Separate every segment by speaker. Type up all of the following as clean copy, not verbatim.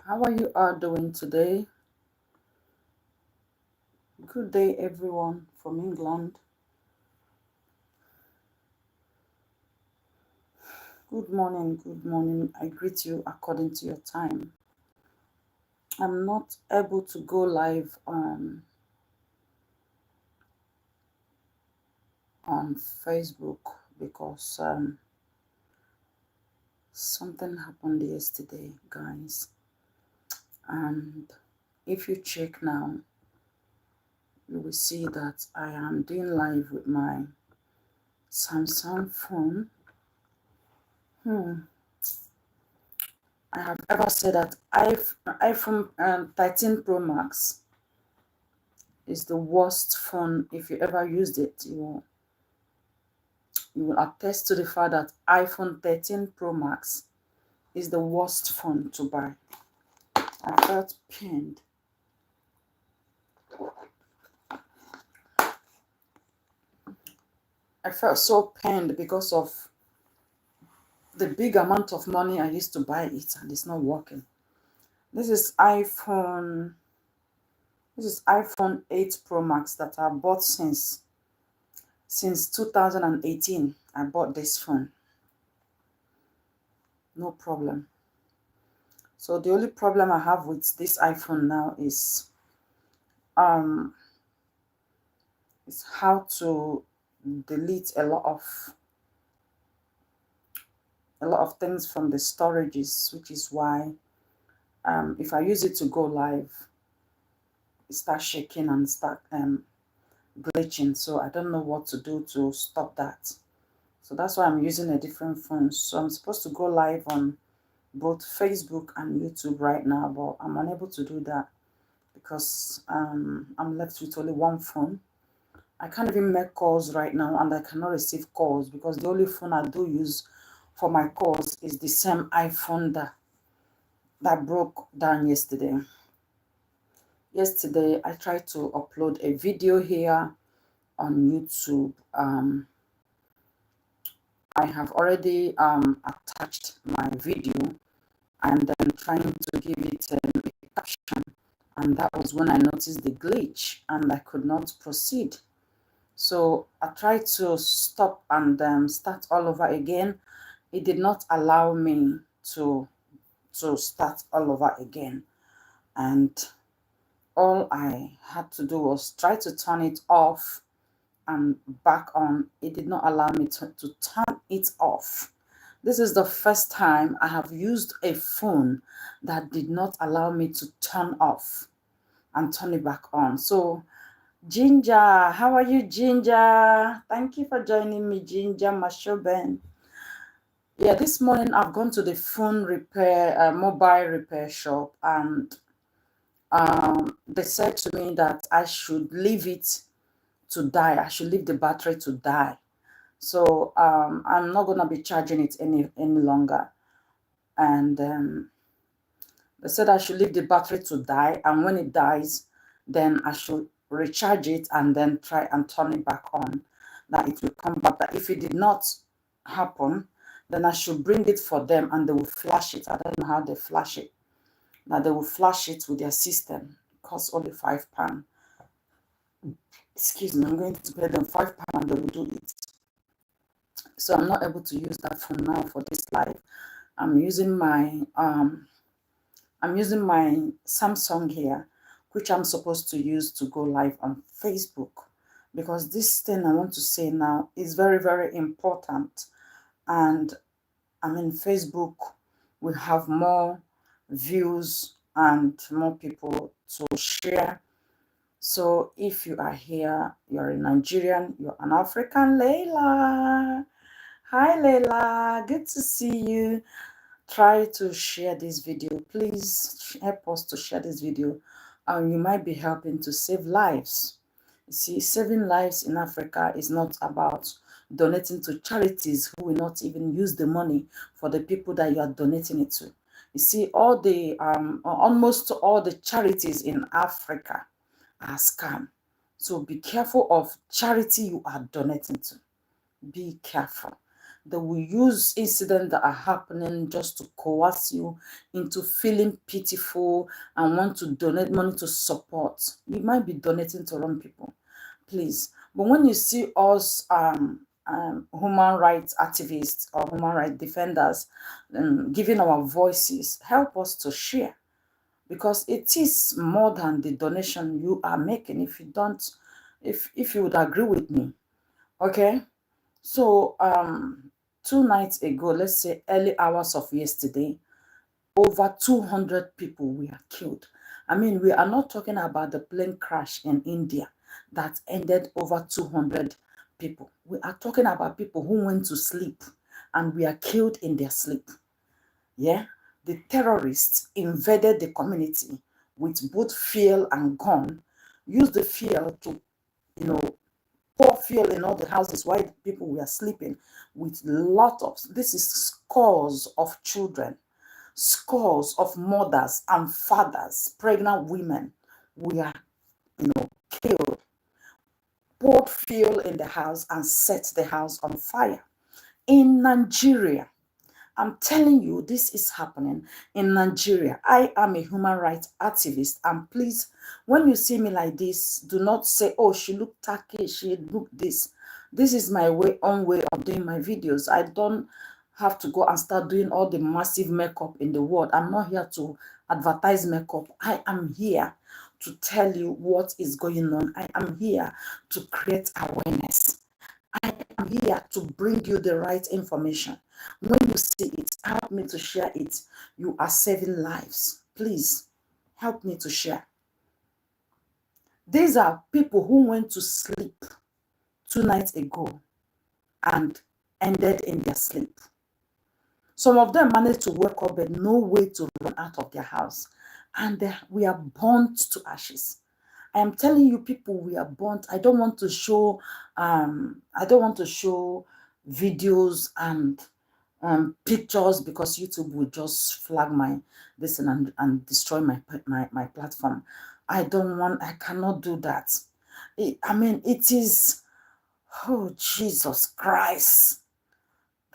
Speaker 1: How are you all doing today? Good day, everyone from England. Good morning, good morning. I greet you according to your time. I'm not able to go live on Facebook because something happened yesterday, guys. And if you check now, you will see that I am doing live with my Samsung phone. I have ever said that iPhone 13 Pro Max is the worst phone. If you ever used it, you will attest to the fact that iPhone 13 Pro Max is the worst phone to buy. I felt pained. I felt so pained because of the big amount of money I used to buy it, and it's not working. This is iPhone 8 Pro Max that I bought since 2018. I bought this phone. No problem. So the only problem I have with this iPhone now is how to delete a lot of things from the storages, which is why if I use it to go live, it starts shaking and start glitching. So I don't know what to do to stop that. So that's why I'm using a different phone. So I'm supposed to go live on both Facebook and YouTube right now, but I'm unable to do that because I'm left with only one phone. I can't even make calls right now, and I cannot receive calls because the only phone I do use for my calls is the same iPhone that broke down yesterday. Yesterday, I tried to upload a video here on YouTube. I have already attached my video and then trying to give it a caption, and that was when I noticed the glitch and I could not proceed. So I tried to stop and start all over again. It did not allow me to start all over again. And all I had to do was try to turn it off and back on. It did not allow me to turn it off. This is the first time I have used a phone that did not allow me to turn off and turn it back on. So Ginger, how are you, Ginger? Thank you for joining me, Ginger Mashoben. Yeah, this morning I've gone to the phone repair, mobile repair shop, and they said to me that I should leave it to die. I should leave the battery to die. So I'm not gonna be charging it any longer. And they said I should leave the battery to die, and when it dies, then I should recharge it and then try and turn it back on. That it will come back. That if it did not happen, then I should bring it for them and they will flash it. I don't know how they flash it. Now they will flash it with their system. It costs only £5. Excuse me, I'm going to pay them £5 and they will do it. So I'm not able to use that phone now for this live. I'm using my Samsung here, which I'm supposed to use to go live on Facebook, because this thing I want to say now is very, very important. And I mean, Facebook will have more views and more people to share. So if you are here, you're a Nigerian, you're an African, Layla. Hi, Layla. Good to see you. Try to share this video. Please help us to share this video. And you might be helping to save lives. You see, saving lives in Africa is not about donating to charities who will not even use the money for the people that you are donating it to. You see, all the almost all the charities in Africa are scam. So be careful of charity you are donating to. Be careful. They will use incidents that are happening just to coerce you into feeling pitiful and want to donate money to support. You might be donating to wrong people, please. But when you see us human rights activists or human rights defenders giving our voices, help us to share, because it is more than the donation you are making. If you don't, if you would agree with me, okay. So 2 nights ago, let's say early hours of yesterday, over 200 people were killed. I mean, we are not talking about the plane crash in India that ended over 200 people. We are talking about people who went to sleep and were killed in their sleep. Yeah, the terrorists invaded the community with both fuel and gun, used the fuel to, you know, pour fuel in all the houses while people were sleeping, with this is scores of children, scores of mothers and fathers, pregnant women were, killed, poured fuel in the house and set the house on fire. In Nigeria, I'm telling you, this is happening in Nigeria. I am a human rights activist. And please, when you see me like this, do not say, oh, she looked tacky, she looked this. This is my own way of doing my videos. I don't have to go and start doing all the massive makeup in the world. I'm not here to advertise makeup. I am here to tell you what is going on. I am here to create awareness. I am here to bring you the right information. When you see it, help me to share it. You are saving lives. Please, help me to share. These are people who went to sleep 2 nights ago and ended in their sleep. Some of them managed to wake up but no way to run out of their house. And we are burnt to ashes. I am telling you, people, we are burnt. I don't want to show videos and pictures, because YouTube will just flag my this and destroy my platform. I cannot do that. It is, oh Jesus Christ,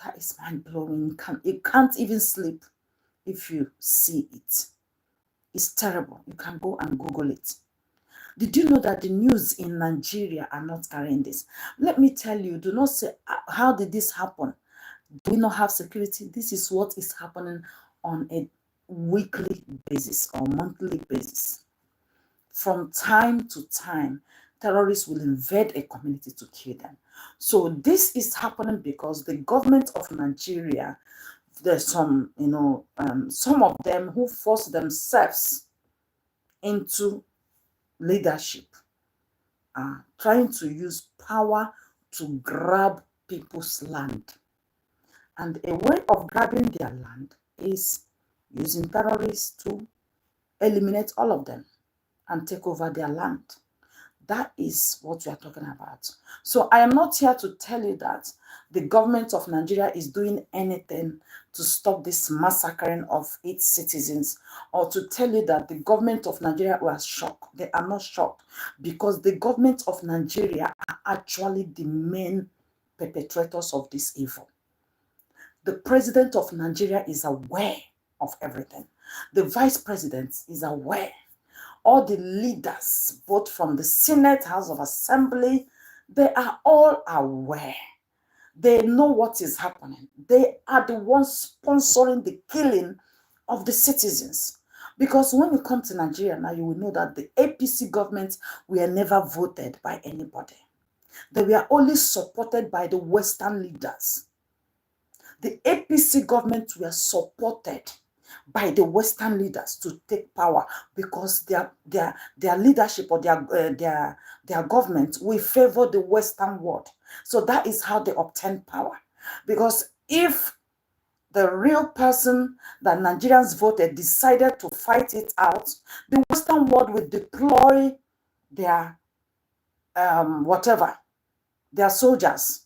Speaker 1: that is mind blowing. You can't even sleep if you see it. It's terrible. You can go and Google it. Did you know that the news in Nigeria are not carrying this? Let me tell you, do not say, how did this happen? Do we not have security? This is what is happening on a weekly basis or monthly basis. From time to time, terrorists will invade a community to kill them. So this is happening because the government of Nigeria, there's some of them who force themselves into leadership, are trying to use power to grab people's land. And a way of grabbing their land is using terrorists to eliminate all of them and take over their land. That is what we are talking about. So I am not here to tell you that the government of Nigeria is doing anything to stop this massacring of its citizens, or to tell you that the government of Nigeria was shocked. They are not shocked, because the government of Nigeria are actually the main perpetrators of this evil. The president of Nigeria is aware of everything. The vice president is aware. All the leaders, both from the Senate, House of Assembly, they are all aware. They know what is happening. They are the ones sponsoring the killing of the citizens. Because when you come to Nigeria now, you will know that the APC government were never voted by anybody. They were only supported by the Western leaders. The APC government were supported by the Western leaders to take power, because their leadership or their government will favor the Western world. So that is how they obtain power. Because if the real person that Nigerians voted decided to fight it out, the Western world will deploy their their soldiers,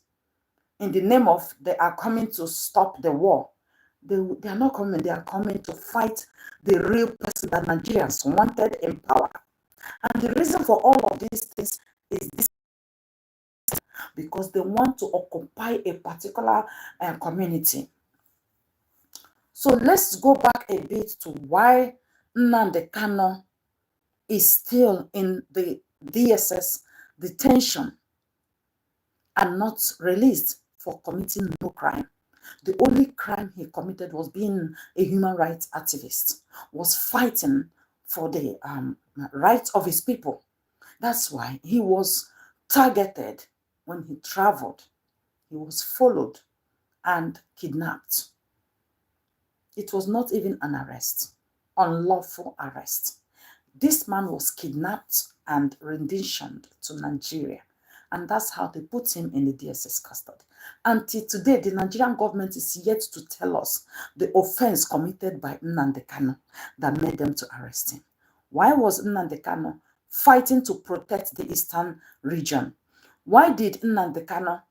Speaker 1: in the name of they are coming to stop the war. They are not coming, they are coming to fight the real person that Nigerians wanted in power. And the reason for all of these things is this: because they want to occupy a particular community. So let's go back a bit to why Nnamdi Kanu is still in the DSS detention and not released for committing no crime. The only crime he committed was being a human rights activist, was fighting for the rights of his people. That's why he was targeted when he traveled. He was followed and kidnapped. It was not even an arrest, unlawful arrest. This man was kidnapped and renditioned to Nigeria. And that's how they put him in the DSS custody. Until today, the Nigerian government is yet to tell us the offense committed by Nnamdi Kanu that made them to arrest him. Why was Nnamdi Kanu fighting to protect the eastern region? Why did Nnamdi Kanu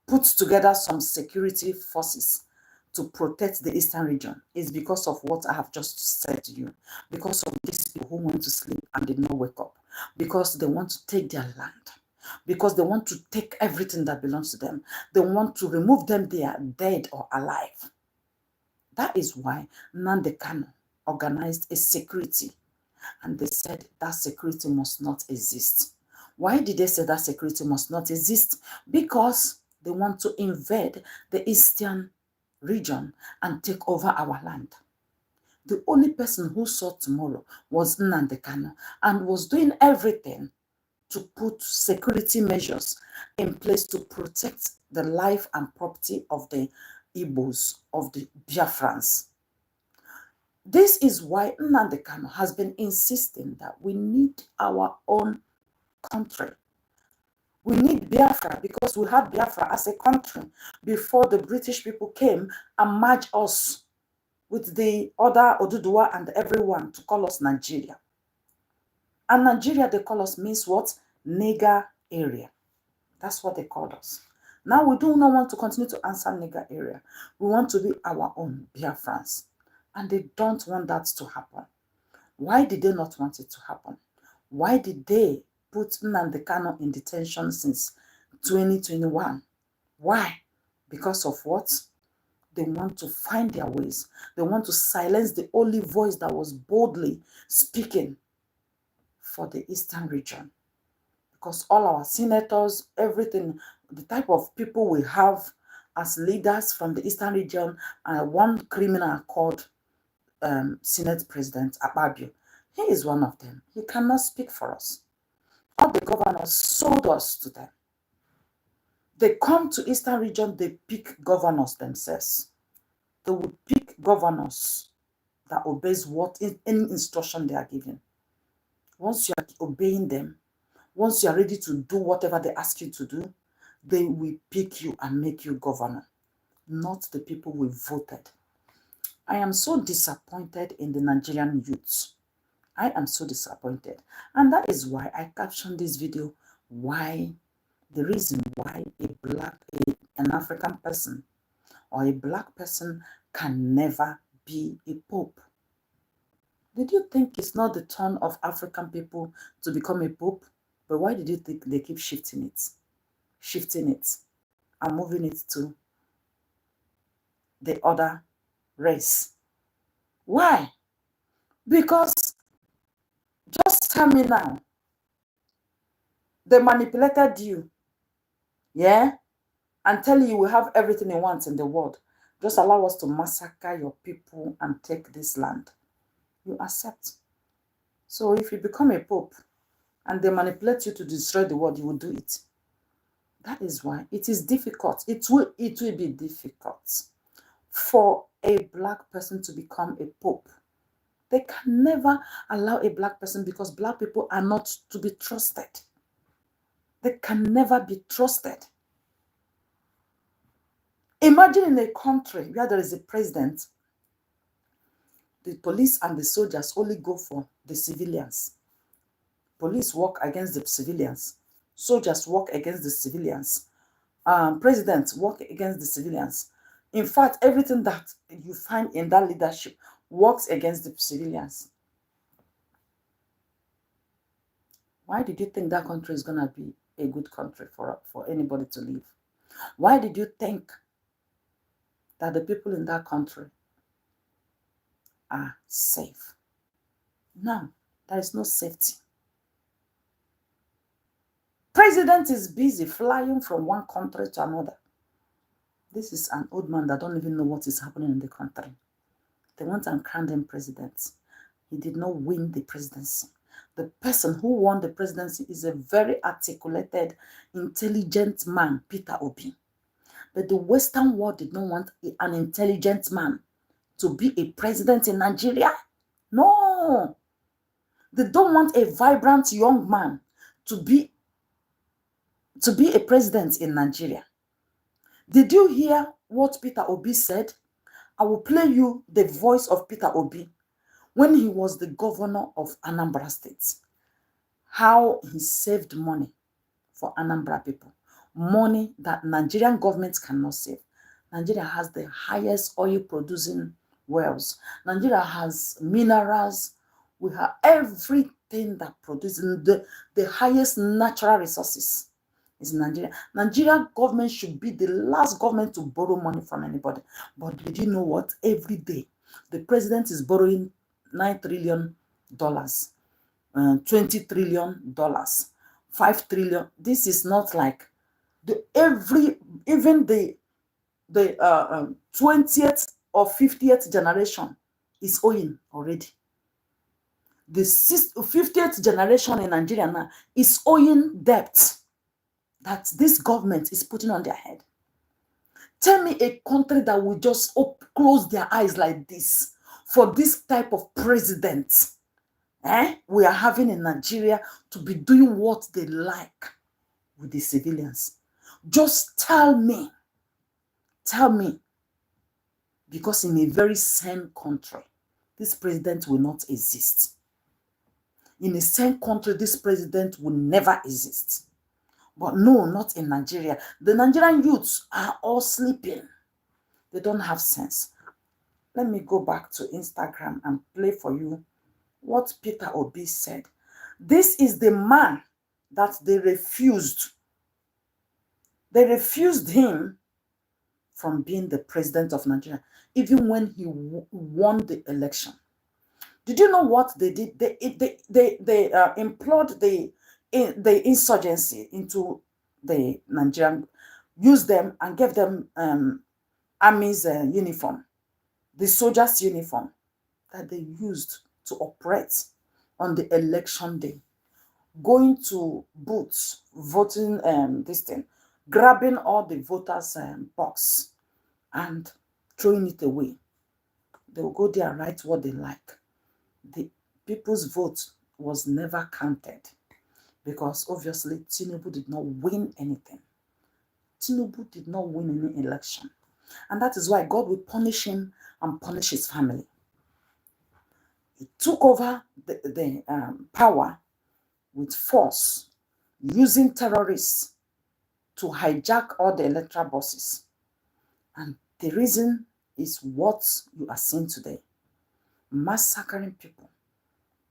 Speaker 1: put together some security forces to protect the eastern region? Is because of what I have just said to you. Because of these people who want to sleep and did not wake up. Because they want to take their land. Because they want to take everything that belongs to them. They want to remove them, they are dead or alive. That is why Nnamdi Kanu organized a security. And they said that security must not exist. Why did they say that security must not exist? Because they want to invade the eastern region and take over our land. The only person who saw tomorrow was Nnamdi Kanu and was doing everything to put security measures in place to protect the life and property of the Igbos, of the Biafrans. This is why Nnamdi Kanu has been insisting that we need our own country. We need Biafra because we had Biafra as a country before the British people came and merged us with the other Oduduwa and everyone to call us Nigeria. And Nigeria, they call us means what? Nigger area. That's what they called us. Now we do not want to continue to answer nigger area. We want to be our own Biafrans. And they don't want that to happen. Why did they not want it to happen? Why did they put Nnamdi Kanu in detention since 2021? Why? Because of what? They want to find their ways. They want to silence the only voice that was boldly speaking for the eastern region. Because all our senators, everything, the type of people we have as leaders from the eastern region, one criminal called Senate President Akpabio, he is one of them. He cannot speak for us. All the governors sold us to them. They come to eastern region, they pick governors themselves. They will pick governors that obeys any instruction they are given. Once you are obeying them, once you are ready to do whatever they ask you to do, they will pick you and make you governor, not the people we voted. I am so disappointed in the Nigerian youth. I am so disappointed. And that is why I captioned this video, the reason why an African person or a black person can never be a pope. Did you think it's not the turn of African people to become a pope? But why did you think they keep shifting it? And moving it to the other race? Why? Because, just tell me now, they manipulated you, yeah? And tell you we have everything you want in the world. Just allow us to massacre your people and take this land. You accept. So if you become a pope and they manipulate you to destroy the world, you will do it. That is why it is difficult. It will be difficult for a black person to become a pope. They can never allow a black person because black people are not to be trusted. They can never be trusted. Imagine in a country where there is a president, the police and the soldiers only go for the civilians. Police work against the civilians. Soldiers work against the civilians. Presidents work against the civilians. In fact, everything that you find in that leadership works against the civilians. Why did you think that country is going to be a good country for anybody to live? Why did you think that the people in that country are safe? No, there is no safety. President is busy flying from one country to another. This is an old man that don't even know what is happening in the country. They went and crowned him president. He did not win the presidency. The person who won the presidency is a very articulated, intelligent man, Peter Obi. But the Western world did not want an intelligent man to be a president in Nigeria. No. They don't want a vibrant young man to be a president in Nigeria. Did you hear what Peter Obi said? I will play you the voice of Peter Obi when he was the governor of Anambra State. How he saved money for Anambra people. Money that Nigerian government cannot save. Nigeria has the highest oil producing wells. Nigeria has minerals. We have everything that produces the highest natural resources is Nigeria. Nigeria government should be the last government to borrow money from anybody. But did you know what? Every day, the president is borrowing $9 trillion, $20 trillion, $5 trillion. This is not like even the 20th or 50th generation is owing already. The 50th generation in Nigeria now is owing debt that this government is putting on their head. Tell me a country that will just close their eyes like this for this type of president we are having in Nigeria to be doing what they like with the civilians. Just tell me, because in a very sane country, this president will not exist. In a sane country, this president will never exist. But no, not in Nigeria. The Nigerian youths are all sleeping. They don't have sense. Let me go back to Instagram and play for you what Peter Obi said. This is the man that they refused. They refused him from being the president of Nigeria, even when he won the election. Did you know what they did? They implored the insurgency into the Nigerian, used them and gave them army's uniform, the soldiers' uniform that they used to operate on the election day, going to booths, voting this thing, grabbing all the voters' box and throwing it away. They will go there and write what they like. The people's vote was never counted because obviously Tinubu did not win anything. Tinubu did not win any election. And that is why God will punish him and punish his family. He took over the power with force, using terrorists to hijack all the electoral buses. And the reason is what you are seeing today. Massacring people.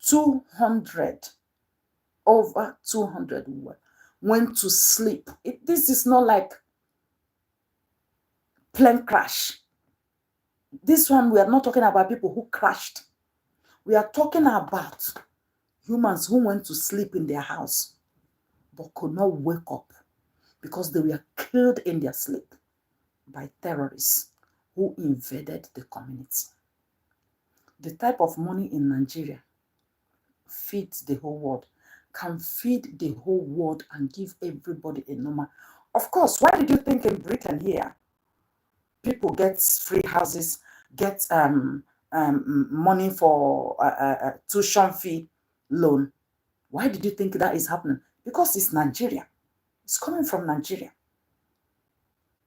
Speaker 1: 200, over 200 went to sleep. This is not like plane crash. This one, we are not talking about people who crashed. We are talking about humans who went to sleep in their house but could not wake up because they were killed in their sleep by terrorists who invaded the community. The type of money in Nigeria feeds the whole world, can feed the whole world and give everybody a normal. Of course, why did you think in Britain here, people get free houses, get money for tuition fee loan? Why did you think that is happening? Because it's Nigeria. It's coming from Nigeria.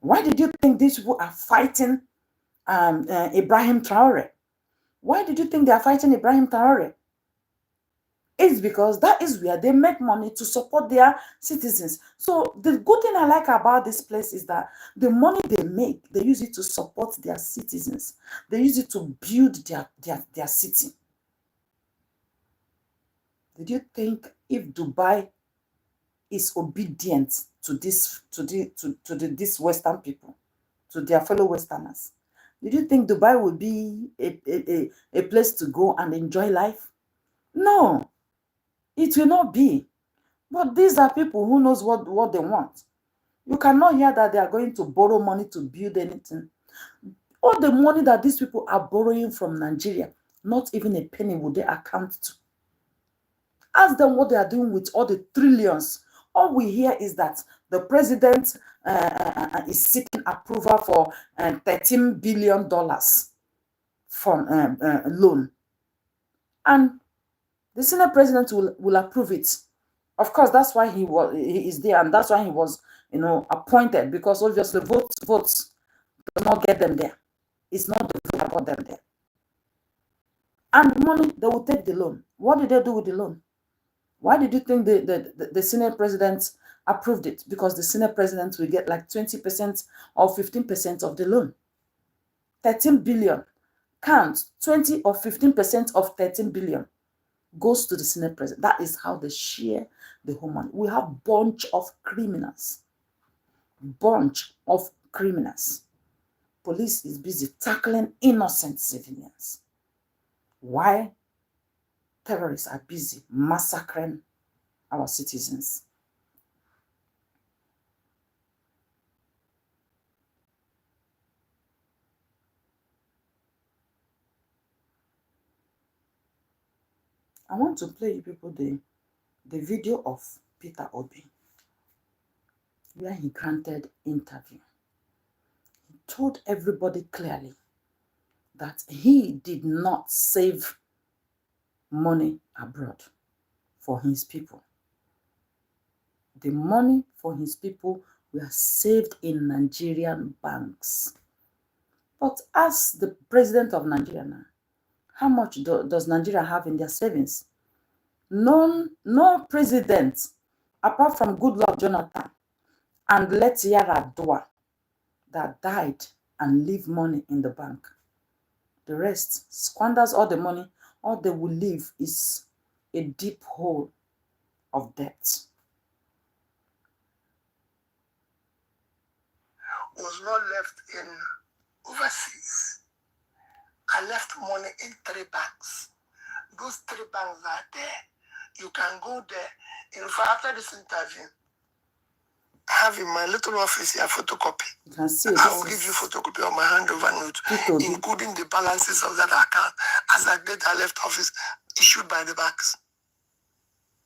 Speaker 1: Why did you think these people are fighting Ibrahim Traore? Why did you think they are fighting Ibrahim Traore? It's because that is where they make money to support their citizens. So the good thing I like about this place is that the money they make, they use it to support their citizens. They use it to build their city. Did you think if Dubai is obedient to these Western people, to their fellow Westerners? Did you think Dubai would be a place to go and enjoy life? No, it will not be. But these are people who knows what they want. You cannot hear that they are going to borrow money to build anything. All the money that these people are borrowing from Nigeria, not even a penny would they account to. Ask them what they are doing with all the trillions. All we hear is that the president is seeking approval for $13 billion for loan. And the Senate president will approve it. Of course, that's why he is there, and that's why he was, appointed, because obviously votes do not get them there. It's not the vote that got them there. And the money, they will take the loan. What did they do with the loan? Why did you think the Senate president approved it? Because the Senate president will get like 20% or 15% of the loan. 13 billion. Count 20 or 15% of 13 billion goes to the Senate president. That is how they share the whole money. We have bunch of criminals. Bunch of criminals. Police is busy tackling innocent civilians. Why? Terrorists are busy massacring our citizens. I want to play you people the video of Peter Obi, where he granted interview. He told everybody clearly that he did not save money abroad for his people. The money for his people were saved in Nigerian banks. But as the president of Nigeria now, how much does Nigeria have in their savings? No president, apart from Goodluck Jonathan and Letiya Radua, that died and leave money in the bank. The rest squanders all the money. All they will leave is a deep hole of debt.
Speaker 2: Was not left in overseas. I left money in 3 banks. Those 3 banks are there. You can go there. In fact, after this interview, I have in my little office here a photocopy.
Speaker 1: You can see
Speaker 2: I will give you photocopy of my handover note, including the balances of that account as I did I left office, issued by the banks.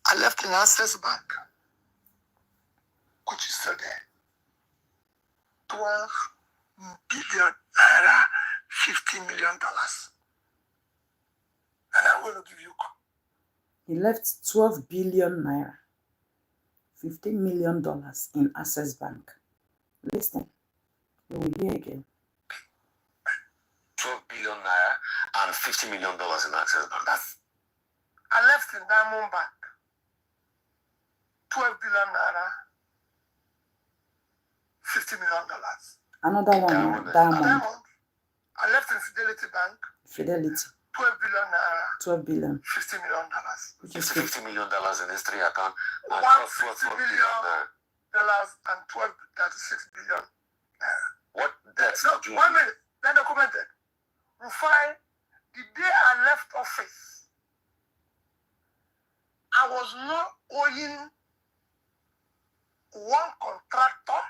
Speaker 2: I left in Access Bank, which is still there. 12 billion naira, $50 million. And I'm going to give you.
Speaker 1: He left 12 billion naira, $15 million in Access Bank. Listen, you will hear again.
Speaker 3: 12 billion naira and $50 million in Access Bank. That's.
Speaker 2: I left in Diamond Bank, 12 billion naira, $50 million.
Speaker 1: Another one, Diamond.
Speaker 2: I left in Fidelity Bank.
Speaker 1: Fidelity.
Speaker 2: 12 billion naira.
Speaker 1: 12 billion.
Speaker 2: $50 million.
Speaker 3: Which is $50 million in his 3 account. And
Speaker 2: $150 billion and 36 billion.
Speaker 3: What debts did you
Speaker 2: 1 minute. Then documented. Rufai, the day I left office, I was not owing one contractor,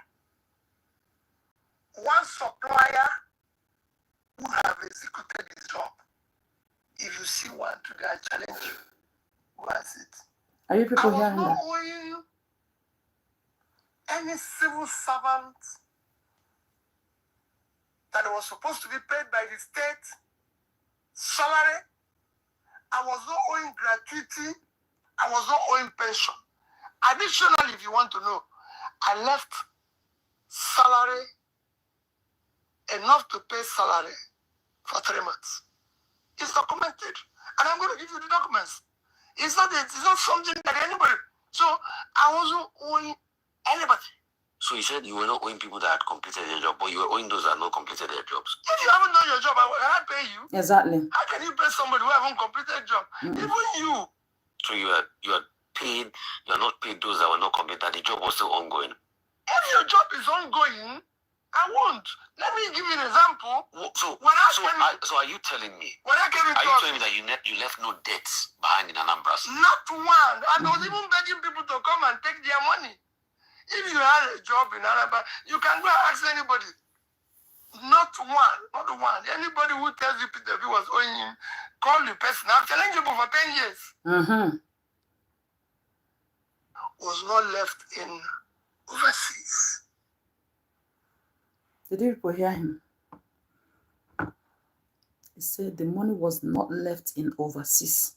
Speaker 2: one supplier who have executed his job. If you see one today, I challenge you. Go and sit.
Speaker 1: Are you people hearing that?
Speaker 2: I was not owing any civil servant that was supposed to be paid by the state salary. I was not owing gratuity. I was not owing pension. Additionally, if you want to know, I left salary enough to pay salary for 3 months. It's documented, and I'm going to give you the documents. It's not something that anybody. So I wasn't owing anybody.
Speaker 3: So you said you were not owing people that had completed their job, but you were owing those that had not completed their jobs.
Speaker 2: If you haven't done your job, can I pay you?
Speaker 1: Exactly.
Speaker 2: How can you pay somebody who haven't completed a job? Even you.
Speaker 3: So you had paid, you're not paid those that were not competent, the job was still ongoing.
Speaker 2: If your job is ongoing, I won't. Let me give you an example.
Speaker 3: So are you telling me?
Speaker 2: When I came into
Speaker 3: are you telling me that you left no debts behind in Anambra?
Speaker 2: Not one. I was even begging people to come and take their money. If you had a job in Anambra, you can go and ask anybody. Not one. Anybody who tells you Peter B was owing him, call the person. I've challenged you for 10 years. Was not left in overseas.
Speaker 1: Did you people hear him? He said the money was not left in overseas.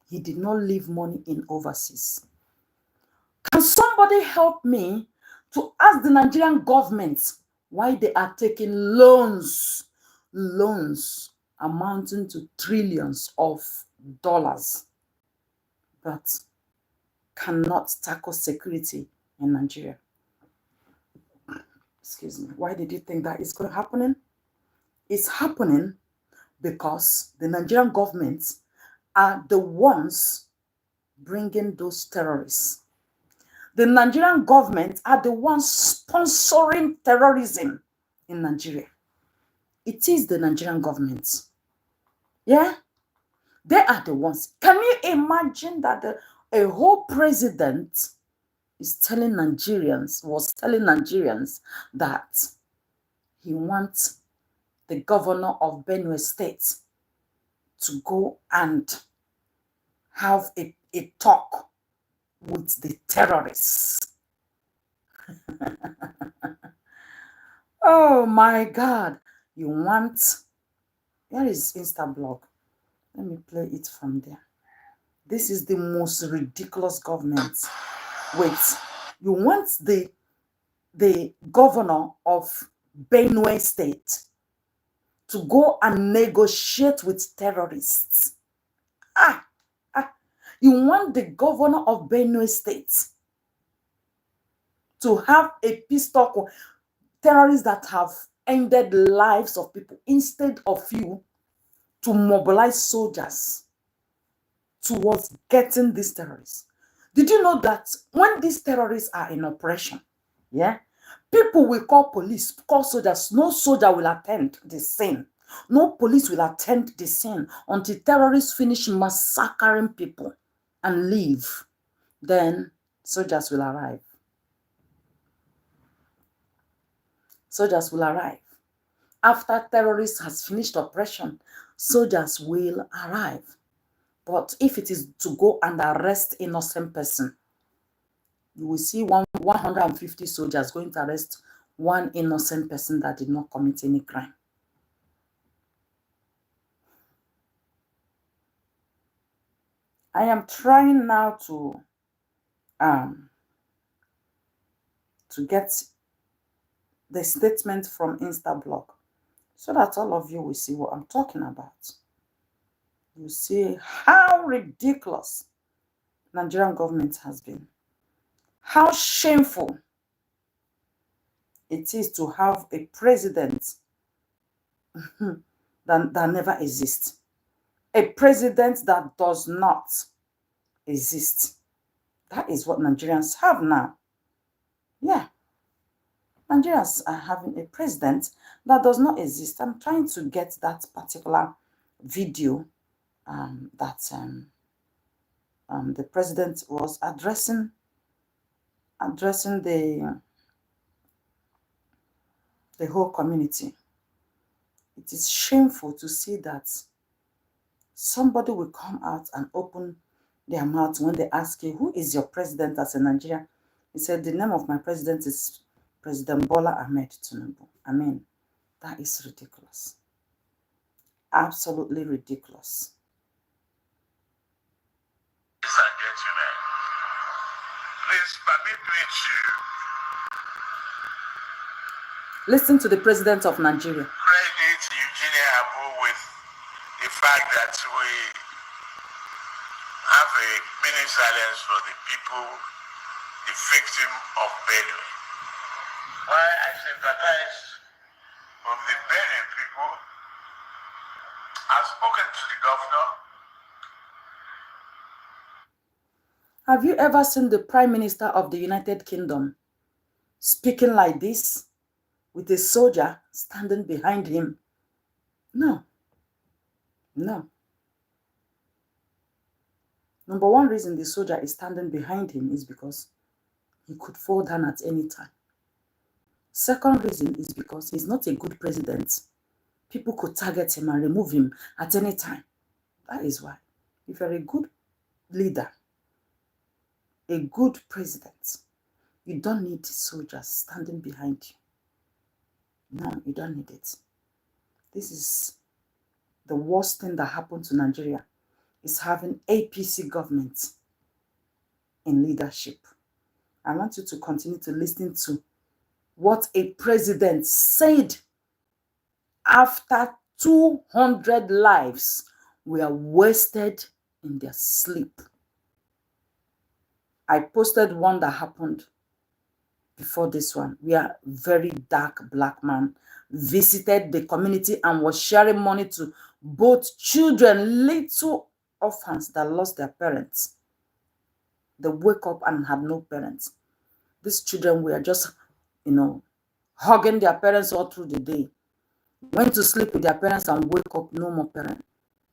Speaker 1: He did not leave money in overseas. Can somebody help me to ask the Nigerian government why they are taking loans amounting to trillions of dollars, but cannot tackle security in Nigeria? Excuse me. Why did you think that is going to happen? It's happening because the Nigerian government are the ones bringing those terrorists. The Nigerian government are the ones sponsoring terrorism in Nigeria. It is the Nigerian government. Yeah? They are the ones. Can you imagine that a whole president was telling Nigerians that he wants the governor of Benue State to go and have a talk with the terrorists? Oh my God. You want... Where is Instablog? Let me play it from there. This is the most ridiculous government. Wait. You want the governor of Benue State to go and negotiate with terrorists? You want the governor of Benue State to have a peace talk with terrorists that have ended the lives of people, instead of you to mobilize soldiers towards getting these terrorists. Did you know that when these terrorists are in operation, yeah, people will call police, call soldiers. No soldier will attend the scene. No police will attend the scene until terrorists finish massacring people and leave. Then soldiers will arrive. Soldiers will arrive. After terrorists has finished operation, soldiers will arrive. But if it is to go and arrest innocent person, you will see 150 soldiers going to arrest one innocent person that did not commit any crime. I am trying now to get the statement from Instablog so that all of you will see what I'm talking about. You see how ridiculous Nigerian government has been. How shameful it is to have a president that never exists. A president that does not exist. That is what Nigerians have now. Yeah. Nigerians are having a president that does not exist. I'm trying to get that particular video that the president was addressing the whole community. It is shameful to see that somebody will come out and open their mouth when they ask you, who is your president as a Nigerian? He said, the name of my president is President Bola Ahmed Tinubu. I mean, that is ridiculous. Absolutely ridiculous.
Speaker 2: Ladies and gentlemen, please permit me to
Speaker 1: listen to the president of Nigeria.
Speaker 2: Credit Eugenia Abu with the fact that we have a minute silence for the people, the victim of Benue. Why I sympathize with the Benue people, I've spoken to the governor.
Speaker 1: Have you ever seen the Prime Minister of the United Kingdom speaking like this with a soldier standing behind him? No. No. Number one reason the soldier is standing behind him is because he could fall down at any time. Second reason is because he's not a good president. People could target him and remove him at any time. That is why. If you're a good leader, a good president, you don't need soldiers standing behind you. No, you don't need it. This is the worst thing that happened to Nigeria, is having APC government in leadership. I want you to continue to listen to what a president said after 200 lives were wasted in their sleep. I posted one that happened before this one, where a very dark black man visited the community and was sharing money to both children, little orphans that lost their parents. They wake up and had no parents. These children were just, hugging their parents all through the day. Went to sleep with their parents and wake up, no more parent.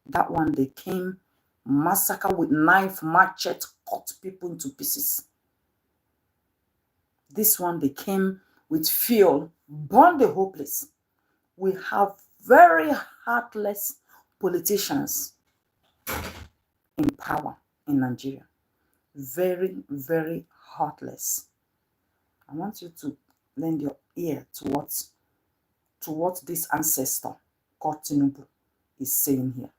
Speaker 1: That one, they came, massacre with knife, machete, cut people into pieces. This one, they came with fuel, burned the whole place. We have very heartless politicians in power in Nigeria. Very, very heartless. I want you to lend your ear to what this ancestor called Tinubu is saying here.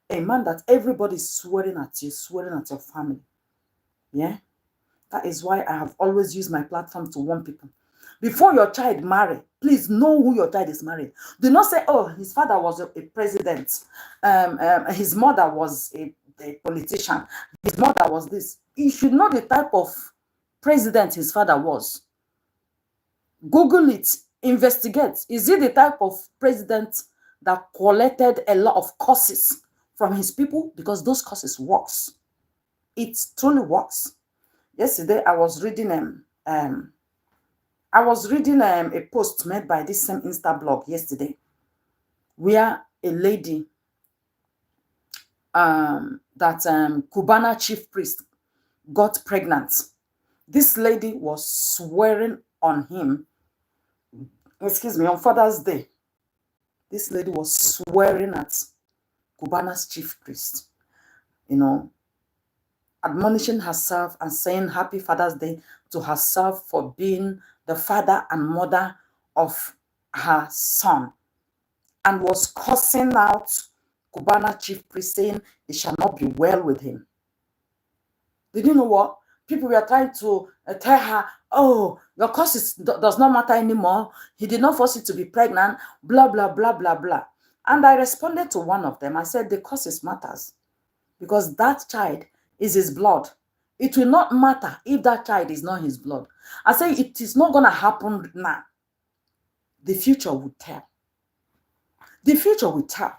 Speaker 1: A man that everybody is swearing at you, swearing at your family. Yeah? That is why I have always used my platform to warn people. Before your child marry, please know who your child is marrying. Do not say, oh, his father was a president. His mother was a politician. His mother was this. You should know the type of president his father was. Google it. Investigate. Is he the type of president that collected a lot of curses from his people? Because those curses works. It truly works. Yesterday, I was reading a post made by this same Insta blog yesterday, where a lady, Cubana chief priest, got pregnant. This lady was swearing on him. Excuse me, on Father's Day. This lady was swearing at Cubana's chief priest, admonishing herself and saying Happy Father's Day to herself for being the father and mother of her son, and was cursing out Cubana chief priest, saying it shall not be well with him. Did you know what? People were trying to tell her, oh, your curse does not matter anymore. He did not force you to be pregnant, blah, blah, blah, blah, blah. And I responded to one of them. I said, the curses matters, because that child is his blood. It will not matter if that child is not his blood. I say it is not going to happen now. The future will tell. The future will tell.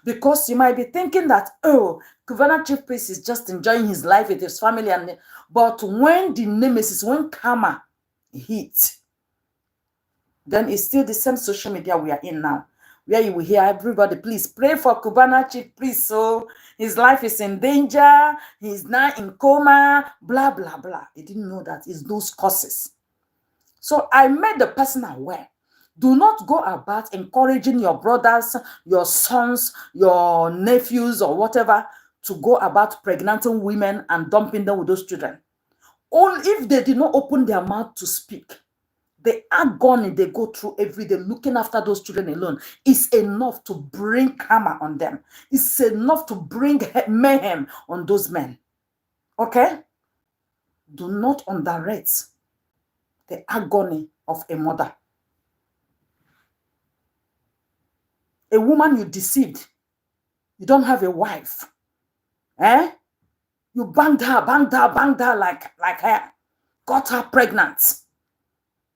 Speaker 1: Because you might be thinking that, oh, Governor Chief Priest is just enjoying his life with his family. But when the nemesis, when karma hits, then it's still the same social media we are in now, where you will hear everybody, please pray for Cubana Chief Priest. So his life is in danger. He's now in coma, blah, blah, blah. He didn't know that it's those causes. So I made the person aware. Do not go about encouraging your brothers, your sons, your nephews, or whatever, to go about pregnanting women and dumping them with those children. Only if they did not open their mouth to speak, the agony they go through every day looking after those children alone is enough to bring karma on them. It's enough to bring mayhem on those men. Okay? Do not underrate the agony of a mother. A woman you deceived. You don't have a wife. You banged her like her. Got her pregnant.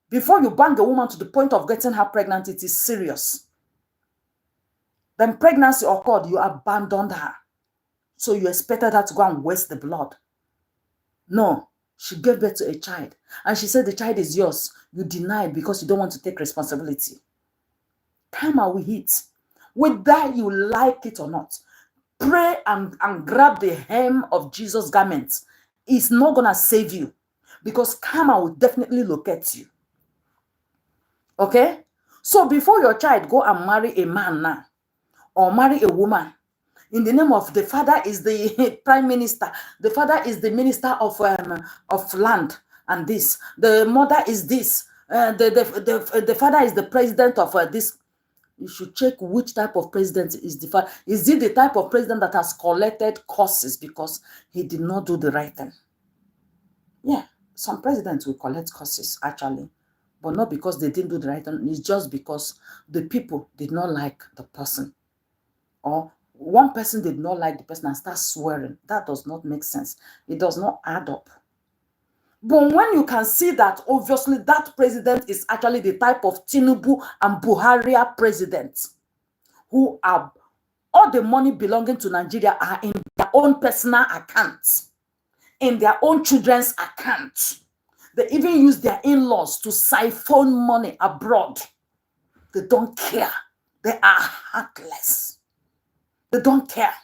Speaker 1: Before you bang a woman to the point of getting her pregnant, it is serious. Then pregnancy occurred, you abandoned her. So you expected her to go and waste the blood. No, she gave birth to a child. And she said the child is yours. You denied because you don't want to take responsibility. Karma will hit. Whether you like it or not. Pray and grab the hem of Jesus' garments. It's not going to save you. Because karma will definitely locate you. Okay? So before your child go and marry a man now, or marry a woman, in the name of the father is the prime minister, the father is the minister of land and this, the mother is this, the father is the president of this. You should check which type of president is the father. Is it the type of president that has collected curses because he did not do the right thing? Yeah, some presidents will collect curses actually, but not because they didn't do the right thing. It's just because the people did not like the person, or one person did not like the person and start swearing. That does not make sense. It does not add up. But when you can see that obviously that president is actually the type of Tinubu and Buhari presidents who are, all the money belonging to Nigeria are in their own personal accounts, in their own children's accounts. They even use their in-laws to siphon money abroad. They don't care. They are heartless. They don't care.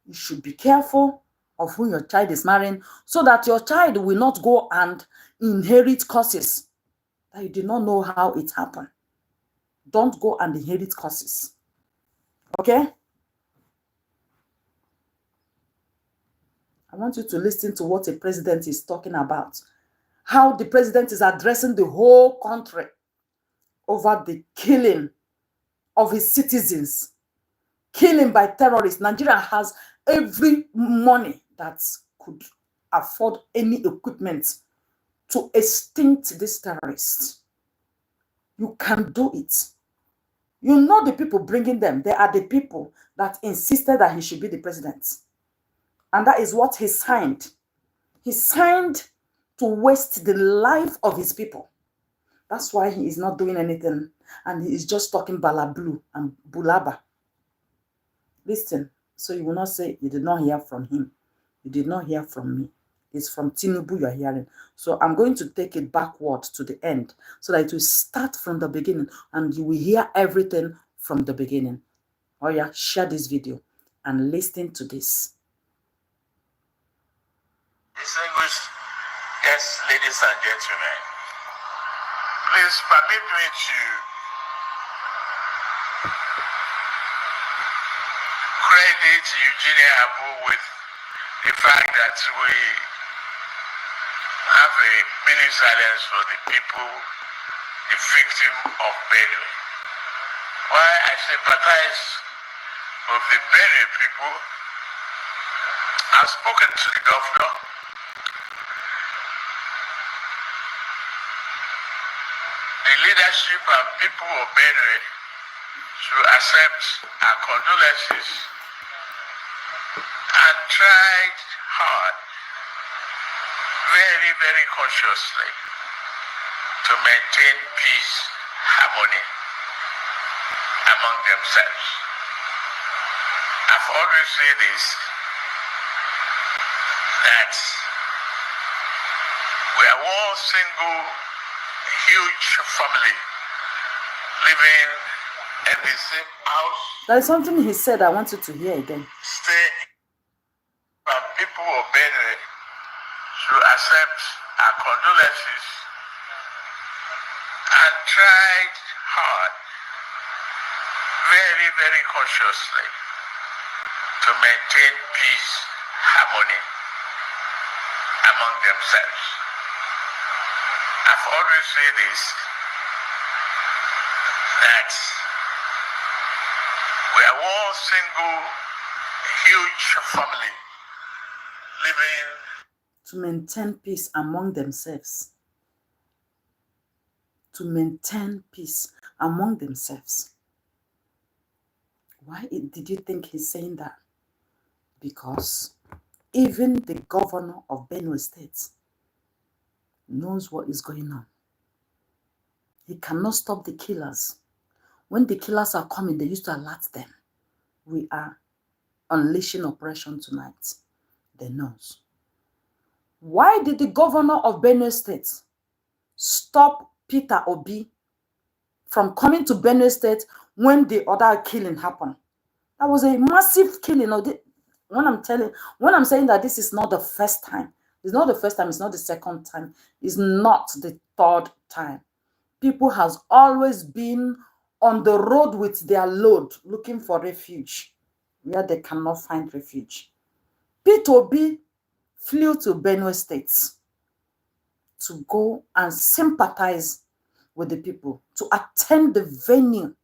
Speaker 1: You should be careful of who your child is marrying so that your child will not go and inherit curses that you did not know how it happened. Don't go and inherit curses. Okay? I want you to listen to what a president is talking about. How the president is addressing the whole country over the killing of his citizens. Killing by terrorists. Nigeria has every money that could afford any equipment to extinct these terrorists. You can do it. You know the people bringing them. They are the people that insisted that he should be the president. And that is what he signed. He signed to waste the life of his people. That's why he is not doing anything. And he is just talking balablu and bulaba. Listen, so you will not say you did not hear from him. You did not hear from me. It's from Tinubu you are hearing. So I'm going to take it backward to the end so that it will start from the beginning and you will hear everything from the beginning. Oh yeah, share this video and listen to this.
Speaker 2: Distinguished guests, ladies and gentlemen, please permit me to credit Eugenia Abu with the fact that we have a minute silence for the people, the victim of Benue. While I sympathize with the Benue people, I've spoken to the governor. The leadership and people of Benue should accept our condolences and tried hard, very, very consciously, to maintain peace, harmony among themselves. I've always said this, that we are one single huge family living in the same house.
Speaker 1: There is something he said I want you to hear again.
Speaker 2: Stay, and people of Benue should accept our condolences and tried hard, very, very consciously, to maintain peace, harmony among themselves. I've always said this, that we are one single huge family living
Speaker 1: to maintain peace among themselves. To maintain peace among themselves. Why did you think he's saying that? Because even the governor of Benue State knows what is going on. He cannot stop the killers. When the killers are coming, they used to alert them. We are unleashing operation tonight. They knows. Why did the governor of Benue State stop Peter Obi from coming to Benue State when the other killing happened? That was a massive killing. When I'm saying that this is not the first time, it's not the first time, it's not the second time, it's not the third time. People has always been on the road with their load looking for refuge where they cannot find refuge. Peter Obi flew to Benue State to go and sympathize with the people, to attend the venue,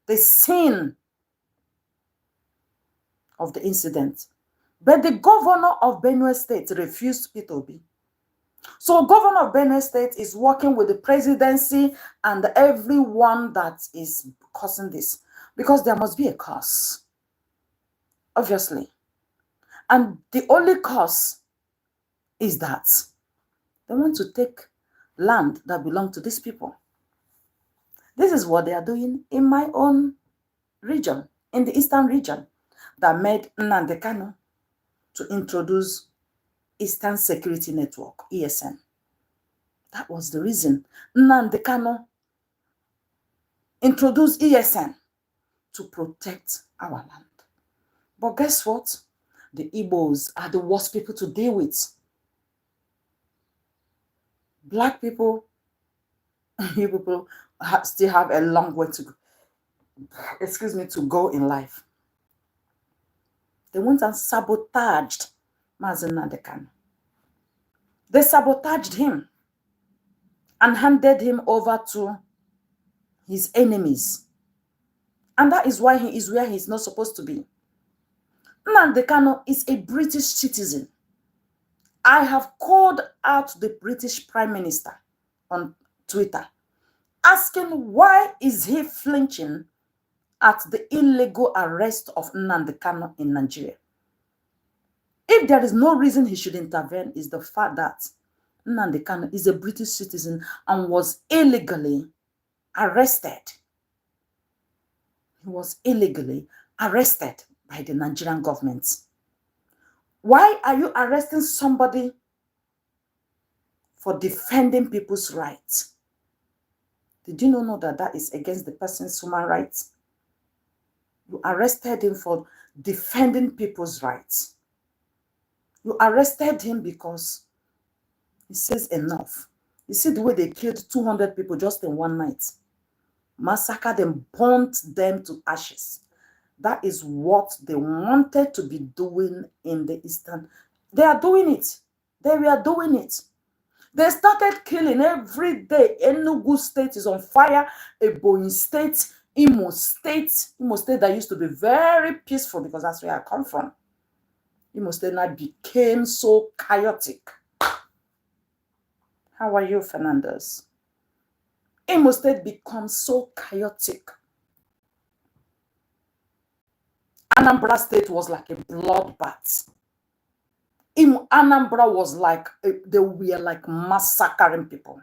Speaker 1: the scene of the incident. But the governor of Benue State refused Peter Obi. So governor of Benue State is working with the presidency and everyone that is causing this, because there must be a cause, obviously. And the only cause is that they want to take land that belongs to these people. This is what they are doing in my own region, in the eastern region, that made Nnamdi Kanu to introduce Eastern Security Network, ESN. That was the reason Nnamdi Kanu introduced ESN, to protect our land. But guess what? The Igbos are the worst people to deal with. Black people, you people still have a long way to go. To go in life. They went and sabotaged Mazi Nnamdi Kanu. They sabotaged him and handed him over to his enemies. And that is why he is where he's not supposed to be. Nnamdi Kanu is a British citizen. I have called out the British Prime Minister on Twitter, asking why is he flinching at the illegal arrest of Nnamdi Kanu in Nigeria. If there is no reason he should intervene, is the fact that Nnamdi Kanu is a British citizen and was illegally arrested. He was illegally arrested by the Nigerian government. Why are you arresting somebody for defending people's rights? Did you not know that that is against the person's human rights? You arrested him for defending people's rights. You arrested him because he says enough. You see the way they killed 200 people just in one night. Massacred them, burnt them to ashes. That is what they wanted to be doing in the Eastern. They are doing it. They were doing it. They started killing every day. Enugu State is on fire. Ebonyi State, Imo State that used to be very peaceful, because that's where I come from. Imo State now became so chaotic. How are you, Fernandez? Imo State becomes so chaotic. Anambra State was like a bloodbath. Anambra was like, they were like massacring people.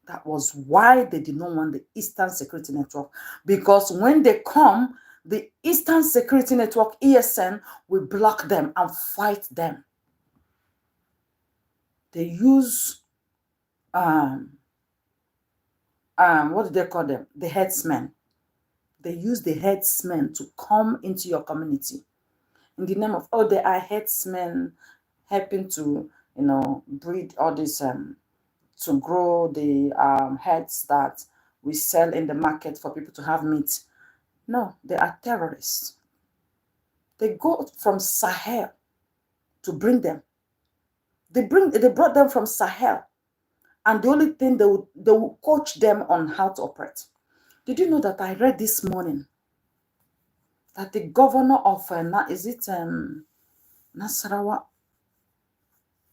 Speaker 1: That was why they did not want the Eastern Security Network. Because when they come, the Eastern Security Network, ESN, will block them and fight them. They use, what do they call them? The headsmen. They use the headsmen to come into your community in the name of, oh, they are headsmen helping to, breed all this, to grow the heads that we sell in the market for people to have meat. No, they are terrorists. They go from Sahel to bring them. They brought them from Sahel, and the only thing they will coach them on how to operate. Did you know that I read this morning that the governor of Nasarawa?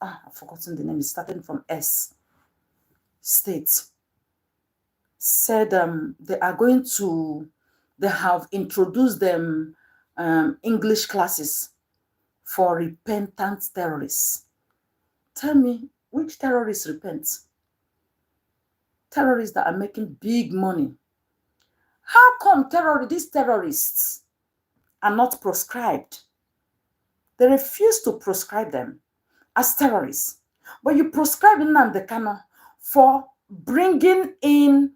Speaker 1: I've forgotten the name. It's starting from S. State. Said they have introduced them English classes for repentant terrorists. Tell me, which terrorists repent? Terrorists that are making big money. How come these terrorists are not proscribed? They refuse to proscribe them as terrorists. But you proscribe Nnamdi Kanu for bringing in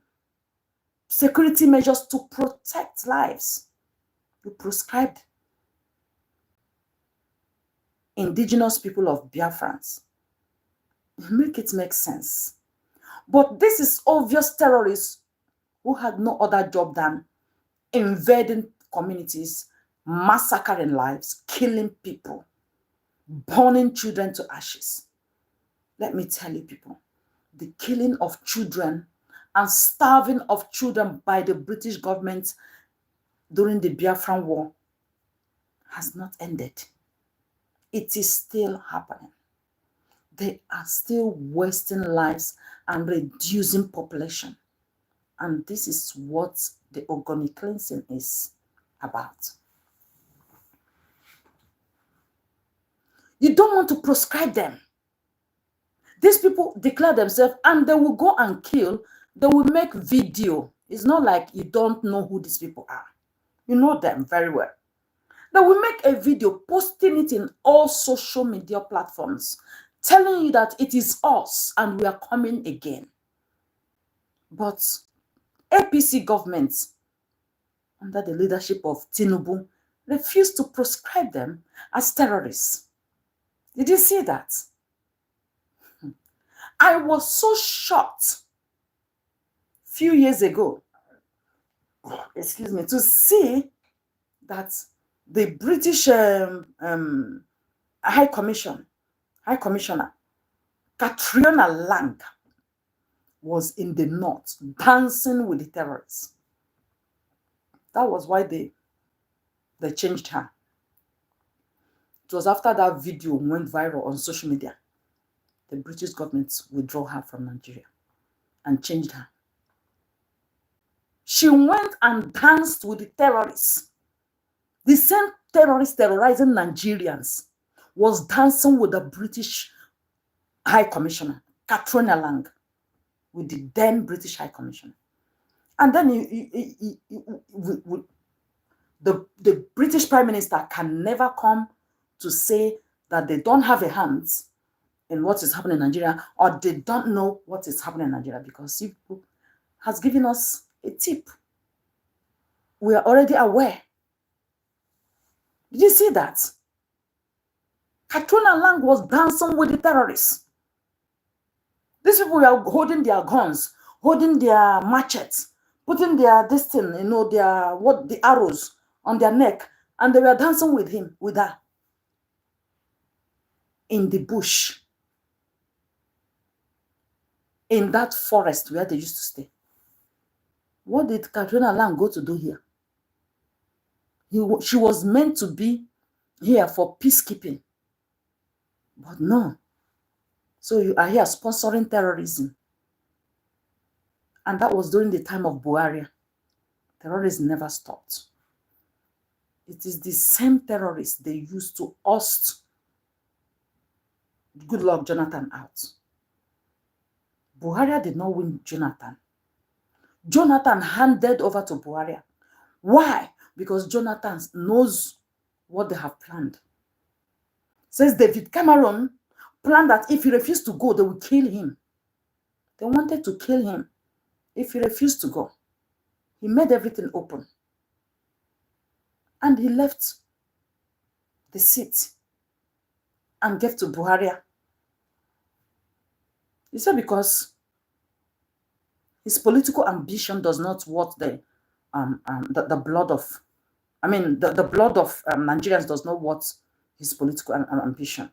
Speaker 1: security measures to protect lives. You proscribed indigenous people of Biafrans. Make it make sense. But this is obvious terrorists who had no other job than invading communities, massacring lives, killing people, burning children to ashes. Let me tell you, people, the killing of children and starving of children by the British government during the Biafran War has not ended. It is still happening. They are still wasting lives and reducing population. And this is what the organic cleansing is about. You don't want to proscribe them. These people declare themselves and they will go and kill. They will make video. It's not like you don't know who these people are. You know them very well. They will make a video, posting it in all social media platforms, telling you that it is us and we are coming again. But APC government, under the leadership of Tinubu, refused to proscribe them as terrorists. Did you see that? I was so shocked a few years ago, excuse me, to see that the British High Commissioner, Catriona Lang, was in the north dancing with the terrorists. That was why they changed her. It was after that video went viral on social media. The British government withdrew her from Nigeria and changed her. She went and danced with the terrorists. The same terrorists terrorizing Nigerians was dancing with the British High Commissioner, Catriona Lang, with the then British High Commissioner. And then the British Prime Minister can never come to say that they don't have a hand in what is happening in Nigeria, or they don't know what is happening in Nigeria, because he has given us a tip. We are already aware. Did you see that? Catriona Lang was dancing with the terrorists. These people were holding their guns, holding their machetes, putting their the arrows on their neck, and they were dancing with her, in the bush, in that forest where they used to stay. What did Catriona Lang go to do here? She was meant to be here for peacekeeping, but no. So you are here sponsoring terrorism. And that was during the time of Buhari. Terrorism never stopped. It is the same terrorists they used to oust Goodluck Jonathan out. Buhari did not win Jonathan. Jonathan handed over to Buhari. Why? Because Jonathan knows what they have planned. Says David Cameron planned that if he refused to go, they would kill him. They wanted to kill him if he refused to go. He made everything open. And he left the seat and gave to Buhari. He said because his political ambition does not want the blood of, the blood of Nigerians does not want his political ambition.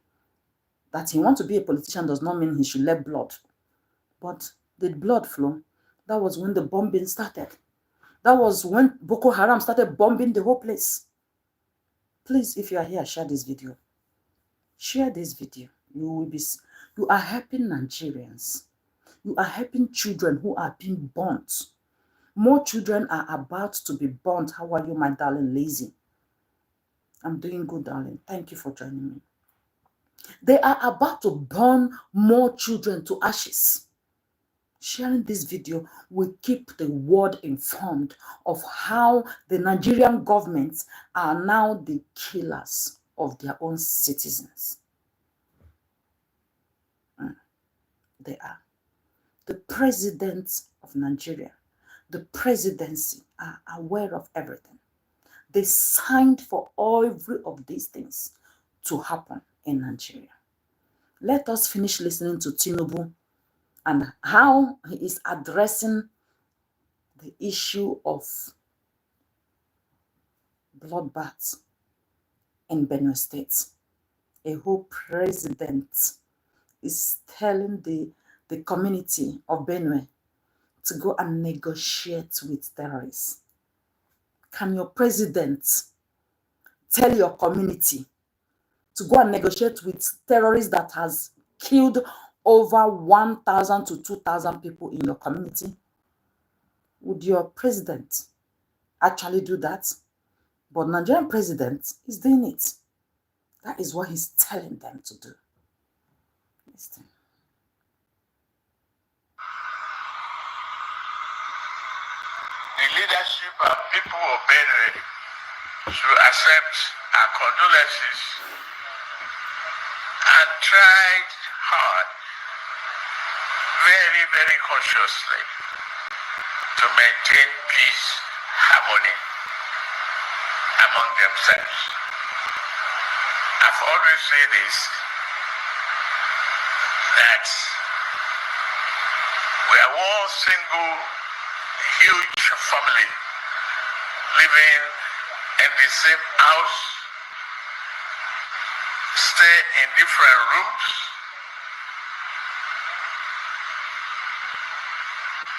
Speaker 1: That he wants to be a politician does not mean he should let blood. But the blood flow, that was when the bombing started. That was when Boko Haram started bombing the whole place. Please, if you are here, share this video. Share this video. You are helping Nigerians. You are helping children who are being burnt. More children are about to be burnt. How are you, my darling Lazy? I'm doing good, darling. Thank you for joining me. They are about to burn more children to ashes. Sharing this video will keep the world informed of how the Nigerian government are now the killers of their own citizens. They are. The president of Nigeria, the presidency are aware of everything. They signed for every of these things to happen in Nigeria. Let us finish listening to Tinubu and how he is addressing the issue of bloodbaths in Benue State. A whole president is telling the community of Benue to go and negotiate with terrorists. Can your president tell your community to go and negotiate with terrorists that has killed over 1,000 to 2,000 people in your community? Would your president actually do that? But Nigerian president is doing it. That is what he's telling them to do. Listen.
Speaker 2: The leadership and people of Benue should accept our condolences and tried hard, very, very consciously, to maintain peace, harmony among themselves. I've always said this, that we are one single huge family living in the same house, stay in different rooms,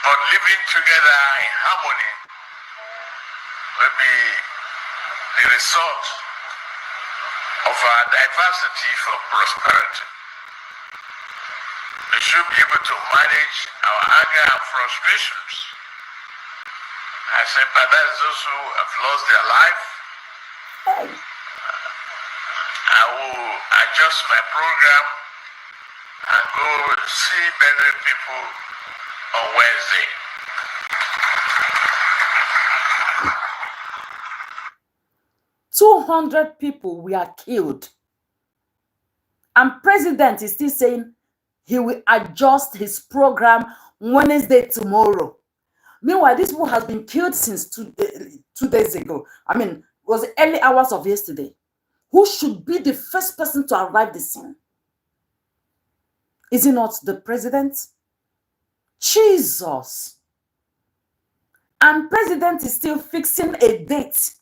Speaker 2: but living together in harmony will be the result of our diversity for prosperity. We should be able to manage our anger and frustrations. I sympathize those who have lost their life. I will adjust my program and go see Benue people on Wednesday.
Speaker 1: "200 people were killed." And president is still saying he will adjust his program Wednesday tomorrow. Meanwhile, this people has been killed since 2 days ago. I mean, it was the early hours of yesterday. Who should be the first person to arrive the scene? Is it not the president? Jesus. And president is still fixing a date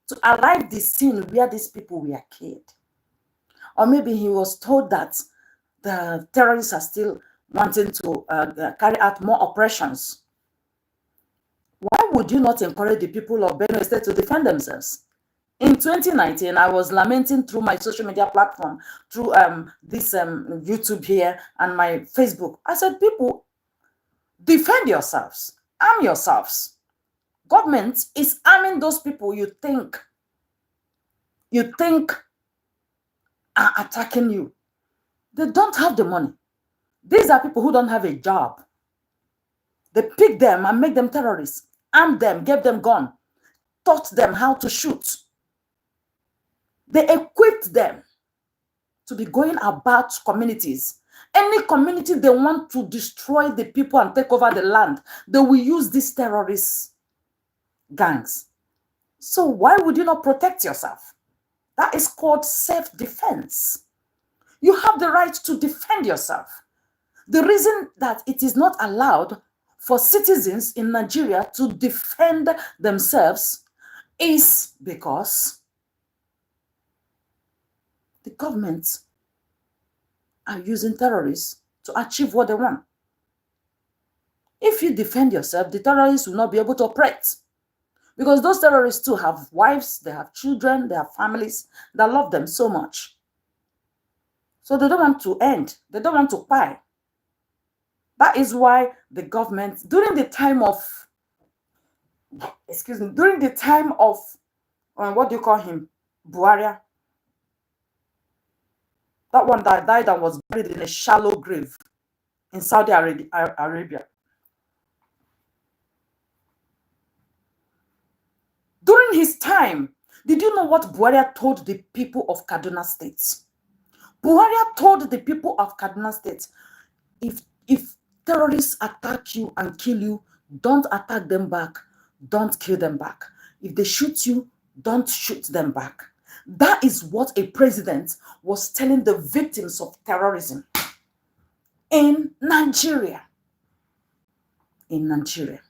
Speaker 1: to arrive the scene where these people were killed. Or maybe he was told that the terrorists are still wanting to carry out more operations. Why would you not encourage the people of Benue State to defend themselves? In 2019, I was lamenting through my social media platform, through this YouTube here and my Facebook. I said, people, defend yourselves, arm yourselves. Government is arming those people you think are attacking you. They don't have the money. These are people who don't have a job. They pick them and make them terrorists, arm them, give them gun, taught them how to shoot. They equipped them to be going about communities. Any community they want to destroy the people and take over the land, they will use these terrorist gangs. So why would you not protect yourself? That is called self-defense. You have the right to defend yourself. The reason that it is not allowed for citizens in Nigeria to defend themselves is because the government are using terrorists to achieve what they want. If you defend yourself, the terrorists will not be able to operate. Because those terrorists too have wives, they have children, they have families that love them so much. So they don't want to end. They don't want to buy. That is why the government, during the time of, what do you call him? Buhari. That one that died and was buried in a shallow grave in Saudi Arabia. During his time, Did you know what Buhari told the people of Kaduna State? Buhari told the people of Kaduna State, if terrorists attack you and kill you, don't attack them back, don't kill them back. If they shoot you, don't shoot them back. That is what a president was telling the victims of terrorism in Nigeria. In Nigeria.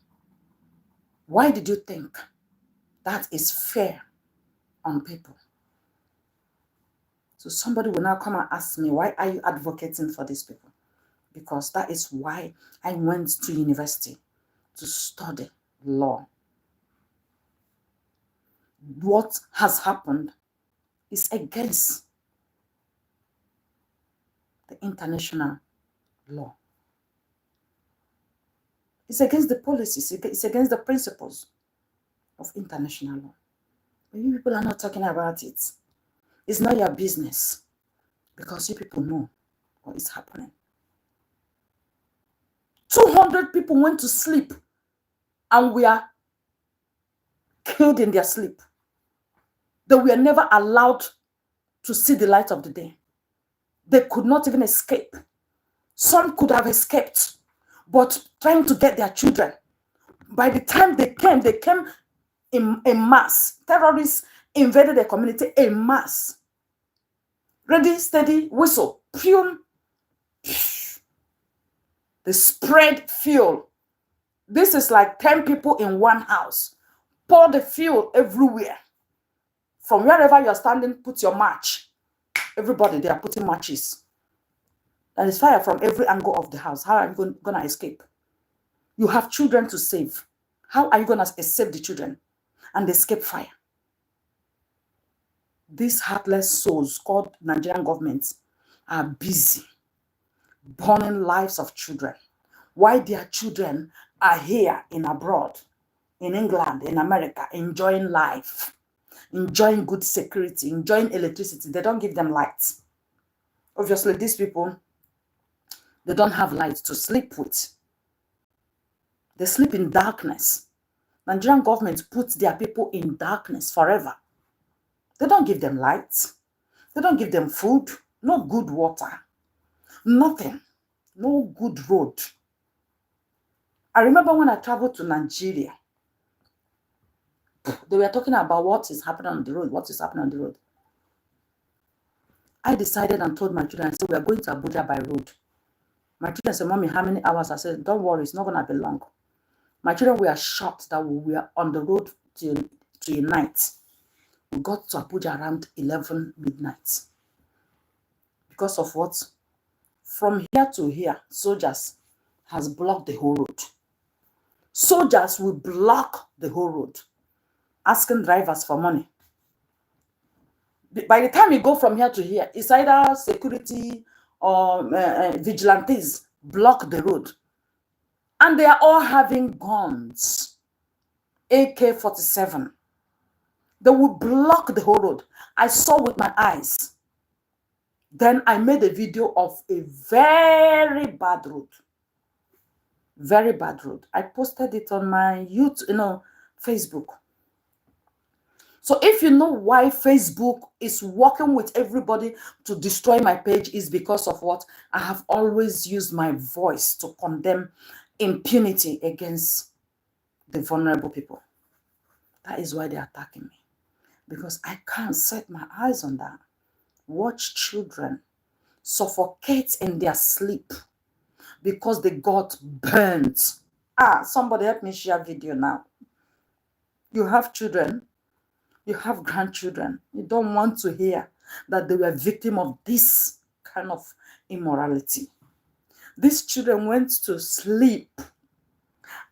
Speaker 1: Why did you think that is fair on people? So somebody will now come and ask me, why are you advocating for these people? Because that is why I went to university to study law. What has happened is against the international law. It's against the policies, it's against the principles of international law. But you people are not talking about it. It's not your business because you people know what is happening. 200 people went to sleep and were killed in their sleep. They were never allowed to see the light of the day. They could not even escape. Some could have escaped, but trying to get their children. By the time they came in mass. Terrorists invaded the community in mass. Ready, steady, whistle. Fuel. They spread fuel. This is like 10 people in one house. Pour the fuel everywhere. From wherever you're standing, put your match. Everybody, they are putting matches. There is fire from every angle of the house. How are you going to escape? You have children to save. How are you going to save the children and escape fire? These heartless souls called Nigerian governments are busy burning lives of children. Why their children are here in abroad, in England, in America, enjoying life, enjoying good security, enjoying electricity. They don't give them light. Obviously, these people, they don't have light to sleep with. They sleep in darkness. Nigerian government puts their people in darkness forever. They don't give them light. They don't give them food, no good water, nothing, no good road. I remember when I traveled to Nigeria, they were talking about what is happening on the road, what is happening on the road. I decided and told my children, I said, we are going to Abuja by road. My children said, Mommy, how many hours? I said, don't worry, it's not going to be long. My children were shocked that we were on the road to a night. We got to Abuja around 11 midnight. Because of what? From here to here, soldiers has blocked the whole road. Soldiers will block the whole road, asking drivers for money. By the time you go from here to here, it's either security or vigilantes block the road. And they are all having guns, AK-47. They will block the whole road. I saw with my eyes. Then I made a video of a very bad road. Very bad road. I posted it on my YouTube, Facebook. So if you know why Facebook is working with everybody to destroy my page, is because of what? I have always used my voice to condemn impunity against the vulnerable people. That is why they're attacking me. Because I can't set my eyes on that. Watch children suffocate in their sleep because they got burnt. Somebody help me share video now. You have children, you have grandchildren. You don't want to hear that they were victim of this kind of immorality. These children went to sleep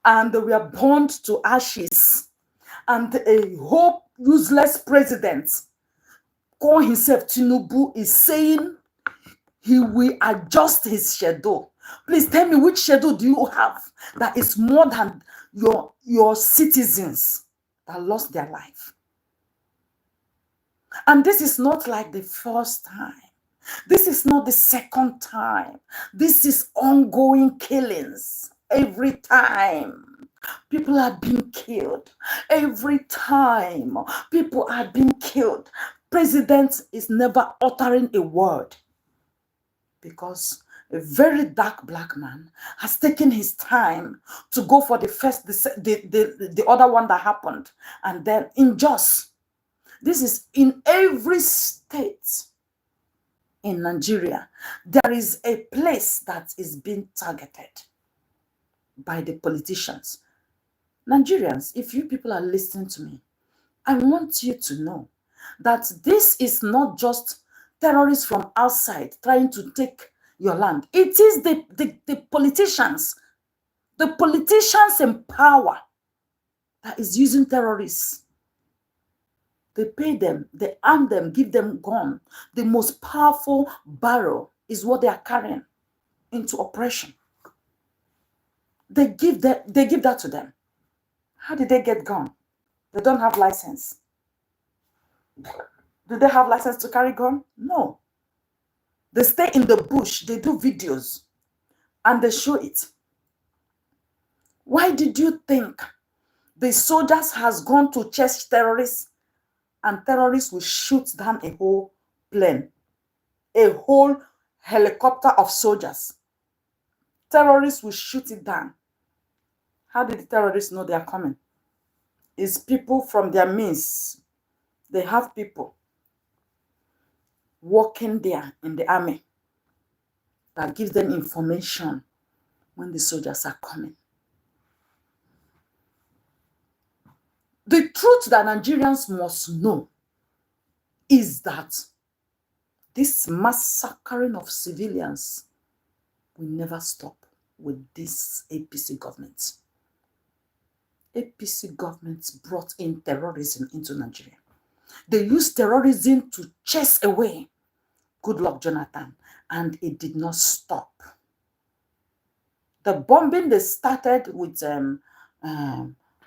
Speaker 1: and they were burned to ashes. And a whole useless president, call himself Tinubu, is saying he will adjust his schedule. Please tell me, which schedule do you have that is more than your citizens that lost their life? And this is not like the first time. This is not the second time. This is ongoing killings every time. People are being killed. Every time people are being killed, president is never uttering a word because a very dark black man has taken his time to go for the other one that happened. And then in Jos, this is in every state in Nigeria, there is a place that is being targeted by the politicians. Nigerians, if you people are listening to me, I want you to know that this is not just terrorists from outside trying to take your land. It is the politicians in power that is using terrorists. They pay them, they arm them, give them gun. The most powerful barrel is what they are carrying into oppression. They give that to them. How did they get gun? They don't have license. Do they have license to carry gun? No. They stay in the bush, they do videos, and they show it. Why did you think the soldiers has gone to chase terrorists and terrorists will shoot down a whole plane, a whole helicopter of soldiers? Terrorists will shoot it down. How did the terrorists know they are coming? It's people from their midst. They have people working there in the army that gives them information when the soldiers are coming. The truth that Nigerians must know is that this massacring of civilians will never stop with this APC government. APC government brought in terrorism into Nigeria. They used terrorism to chase away Goodluck Jonathan, and it did not stop. The bombing they started with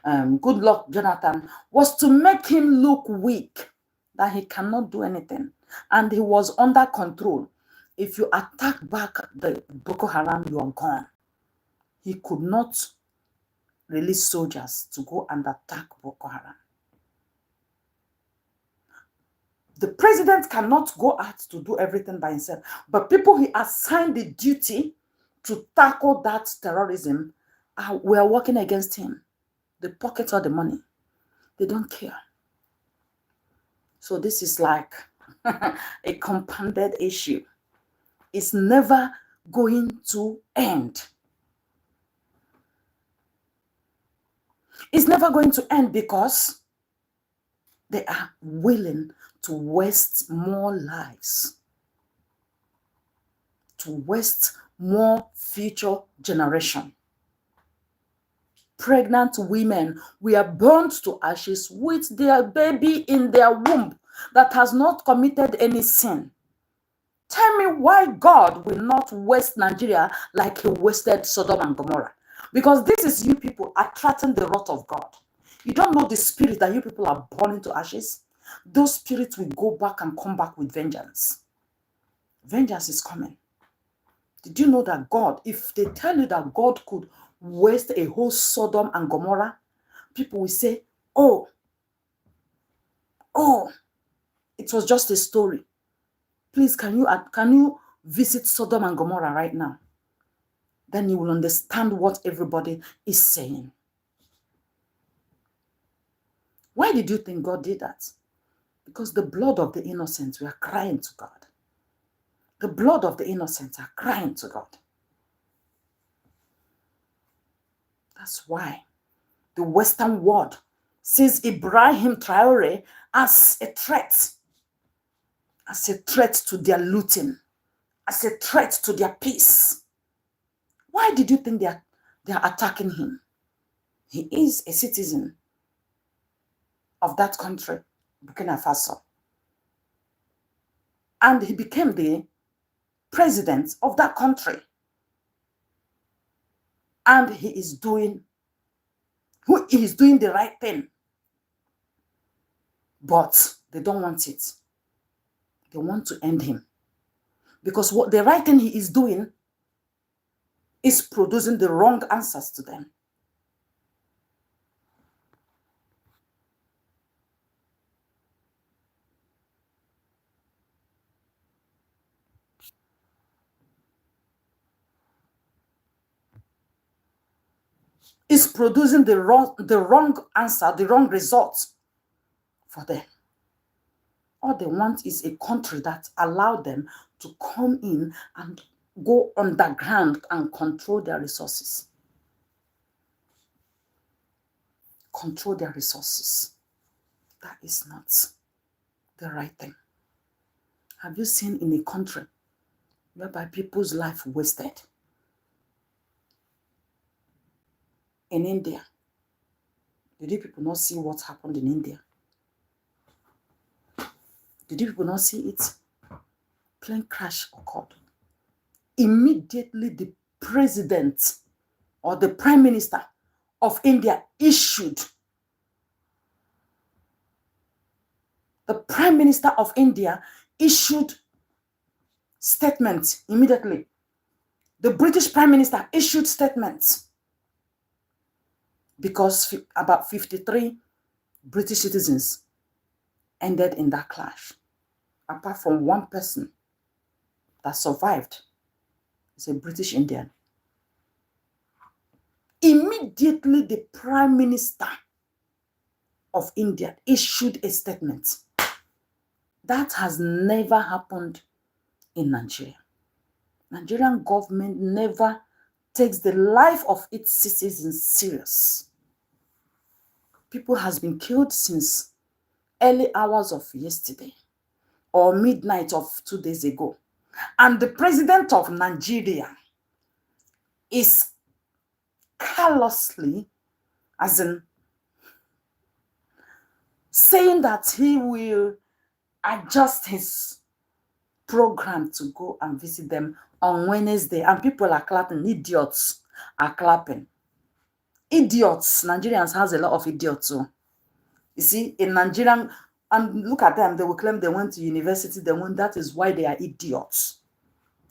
Speaker 1: Goodluck Jonathan was to make him look weak, that he cannot do anything, and he was under control. If you attack back the Boko Haram, you are gone. He could not release soldiers to go and attack Boko Haram. The president cannot go out to do everything by himself, but people he assigned the duty to tackle that terrorism were working against him. They pocket all the money. They don't care. So this is like a compounded issue. It's never going to end. It's never going to end because they are willing to waste more lives, to waste more future generation. Pregnant women were burned to ashes with their baby in their womb that has not committed any sin. Tell me why God will not waste Nigeria like he wasted Sodom and Gomorrah. Because this is you people attracting the wrath of God. You don't know the spirit that you people are burning to ashes. Those spirits will go back and come back with vengeance. Vengeance is coming. Did you know that God, if they tell you that God could waste a whole Sodom and Gomorrah, people will say, oh, it was just a story. Please, can you visit Sodom and Gomorrah right now? Then you will understand what everybody is saying. Why did you think God did that? Because the blood of the innocents were crying to God. The blood of the innocents are crying to God. That's why the Western world sees Ibrahim Traore as a threat to their looting, as a threat to their peace. Why did you think they are attacking him? He is a citizen of that country, Burkina Faso. And he became the president of that country. And he is doing the right thing. But they don't want it. They want to end him. Because what the right thing he is doing is producing the wrong answers to them. is producing the wrong answer, the wrong results for them. All they want is a country that allow them to come in and go underground and control their resources. Control their resources. That is not the right thing. Have you seen in a country whereby people's life wasted? In India, did you people not see what happened in India? Did you people not see it? Plane crash occurred. Immediately, the president or the prime minister of India issued. The prime minister of India issued statements immediately. The British prime minister issued statements because about 53 British citizens ended in that clash. Apart from one person that survived, it's a British Indian. Immediately, the prime minister of India issued a statement. That has never happened in Nigeria. Nigerian government never takes the life of its citizens serious. People has been killed since early hours of yesterday or midnight of 2 days ago. And the president of Nigeria is callously, as in saying that he will adjust his program to go and visit them on Wednesday. And people are clapping. Idiots are clapping. Idiots. Nigerians has a lot of idiots too. You see, in Nigerian, and look at them, they will claim they went to university, that is why they are idiots.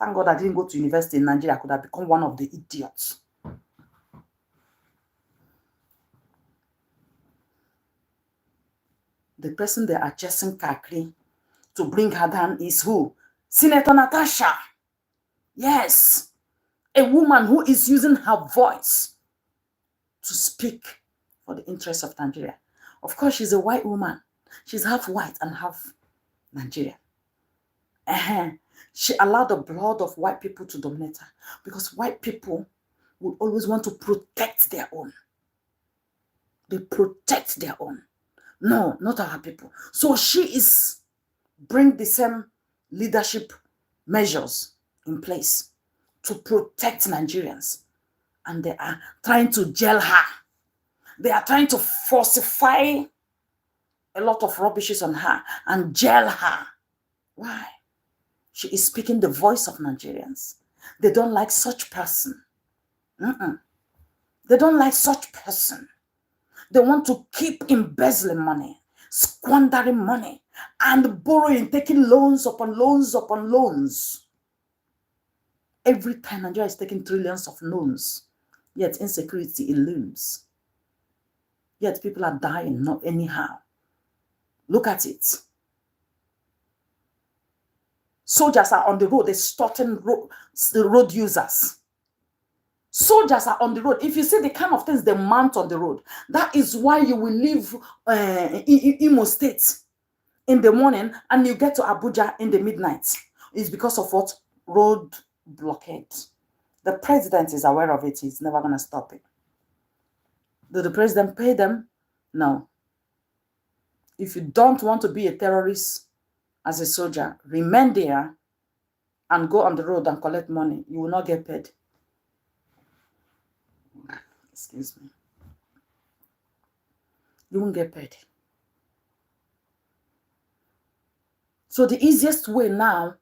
Speaker 1: Thank God I didn't go to university in Nigeria. I could have become one of the idiots. The person they are chasing Kakri to bring her down is who? Senator Natasha. Yes. A woman who is using her voice to speak for the interests of Nigeria. Of course, she's a white woman. She's half white and half Nigerian. She allowed the blood of white people to dominate her because white people would always want to protect their own. They protect their own. No, not our people. So she is bring the same leadership measures in place to protect Nigerians. And they are trying to jail her. They are trying to falsify a lot of rubbishes on her and jail her. Why? She is speaking the voice of Nigerians. They don't like such person. They don't like such person. They want to keep embezzling money, squandering money, and borrowing, taking loans upon loans upon loans. Every time Nigeria is taking trillions of loans, yet insecurity looms. Yet people are dying, not anyhow. Look at it. Soldiers are on the road, extorting the road users. Soldiers are on the road. If you see the kind of things they mount on the road, that is why you will leave Imo State in the morning and you get to Abuja in the midnight. It's because of what? Road blockade. The president is aware of it. He's never going to stop it. Did the president pay them? No. If you don't want to be a terrorist as a soldier, remain there and go on the road and collect money. You will not get paid. Excuse me. You won't get paid. So the easiest way now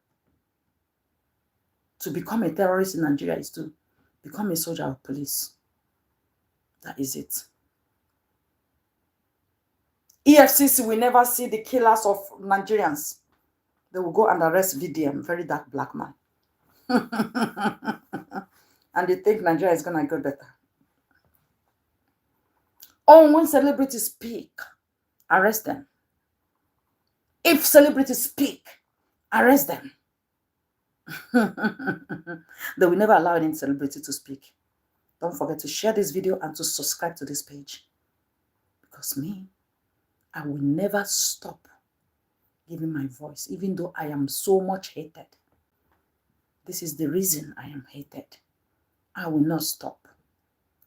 Speaker 1: to become a terrorist in Nigeria is to become a soldier of police. That is it. EFCC will never see the killers of Nigerians. They will go and arrest VDM, very dark black man. And they think Nigeria is going to go better. Oh, when celebrities speak, arrest them. If celebrities speak, arrest them. They will never allow any celebrity to speak. Don't forget to share this video and to subscribe to this page. Because me, I will never stop giving my voice, even though I am so much hated. This is the reason I am hated. I will not stop.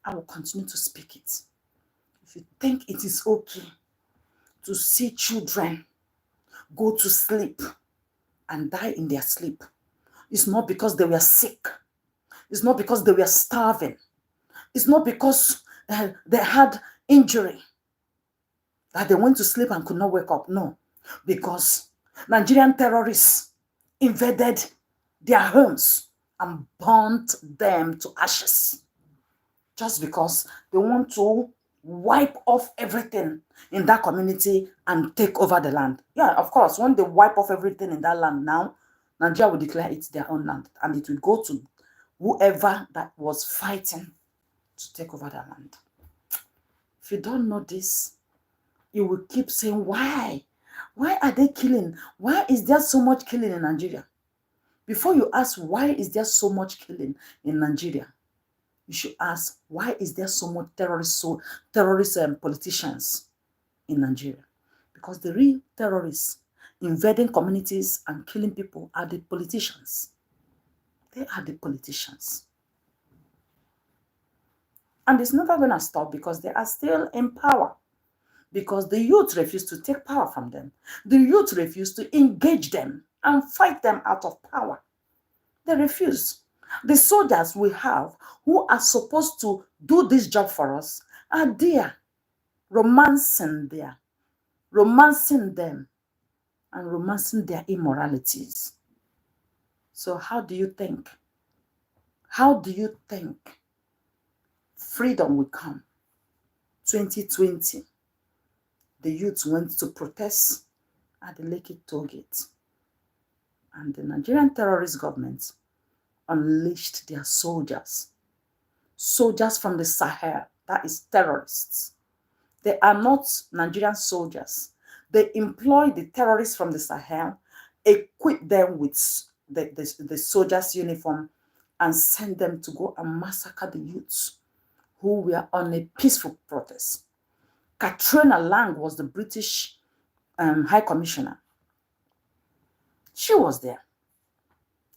Speaker 1: I will continue to speak it. If you think it is okay to see children go to sleep and die in their sleep, it's not because they were sick. It's not because they were starving. It's not because they had injury that they went to sleep and could not wake up. No, because Nigerian terrorists invaded their homes and burnt them to ashes just because they want to wipe off everything in that community and take over the land. Yeah, of course, when they wipe off everything in that land now, Nigeria will declare it their own land and it will go to whoever that was fighting to take over the land. If you don't know this, you will keep saying, why? Why are they killing? Why is there so much killing in Nigeria? Before you ask, why is there so much killing in Nigeria? You should ask, why is there so much terrorist politicians in Nigeria? Because the real terrorists invading communities and killing people are the politicians. They are the politicians. And it's never going to stop because they are still in power. Because the youth refuse to take power from them. The youth refuse to engage them and fight them out of power. They refuse. The soldiers we have who are supposed to do this job for us are there, romancing them and romancing their immoralities. So how do you think? How do you think freedom will come? 2020, the youth went to protest at the Lekki toll gate. And the Nigerian terrorist government unleashed their soldiers. Soldiers from the Sahel, that is terrorists. They are not Nigerian soldiers. They employ the terrorists from the Sahel, equip them with the soldiers' uniform, and send them to go and massacre the youths who were on a peaceful protest. Katrina Lang was the British High Commissioner. She was there.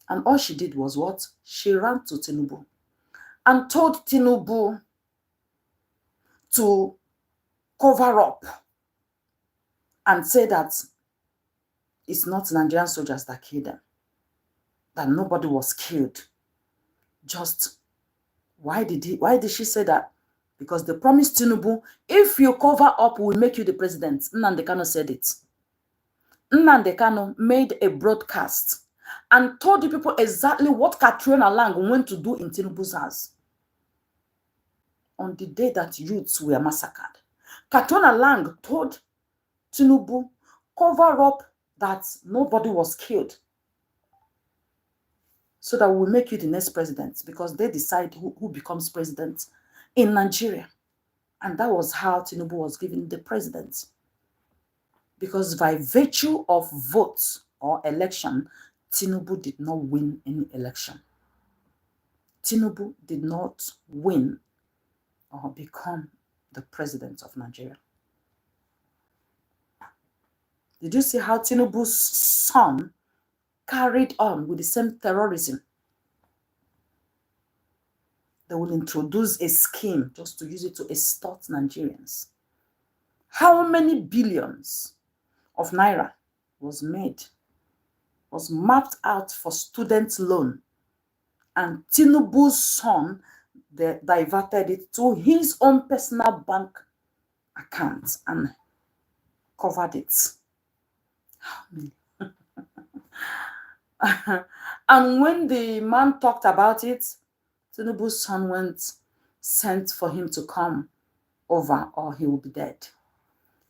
Speaker 1: And all she did was what? She ran to Tinubu and told Tinubu to cover up and say that it's not Nigerian soldiers that killed them, that nobody was killed. Just, why did she say that? Because they promised Tinubu, if you cover up, we'll make you the president. Nnamdi Kanu said it. Nnamdi Kanu made a broadcast and told the people exactly what Katrina Lang went to do in Tinubu's house on the day that youths were massacred. Katrina Lang told Tinubu, cover up that nobody was killed so that we'll make you the next president, because they decide who becomes president in Nigeria. And that was how Tinubu was given the president. Because by virtue of votes or election, Tinubu did not win any election. Tinubu did not win or become the president of Nigeria. Did you see how Tinubu's son carried on with the same terrorism? They will introduce a scheme just to use it to extort Nigerians. How many billions of naira was mapped out for student loan, and Tinubu's son diverted it to his own personal bank account and covered it. How many? And when the man talked about it, Tinubu's son sent for him to come over or he will be dead.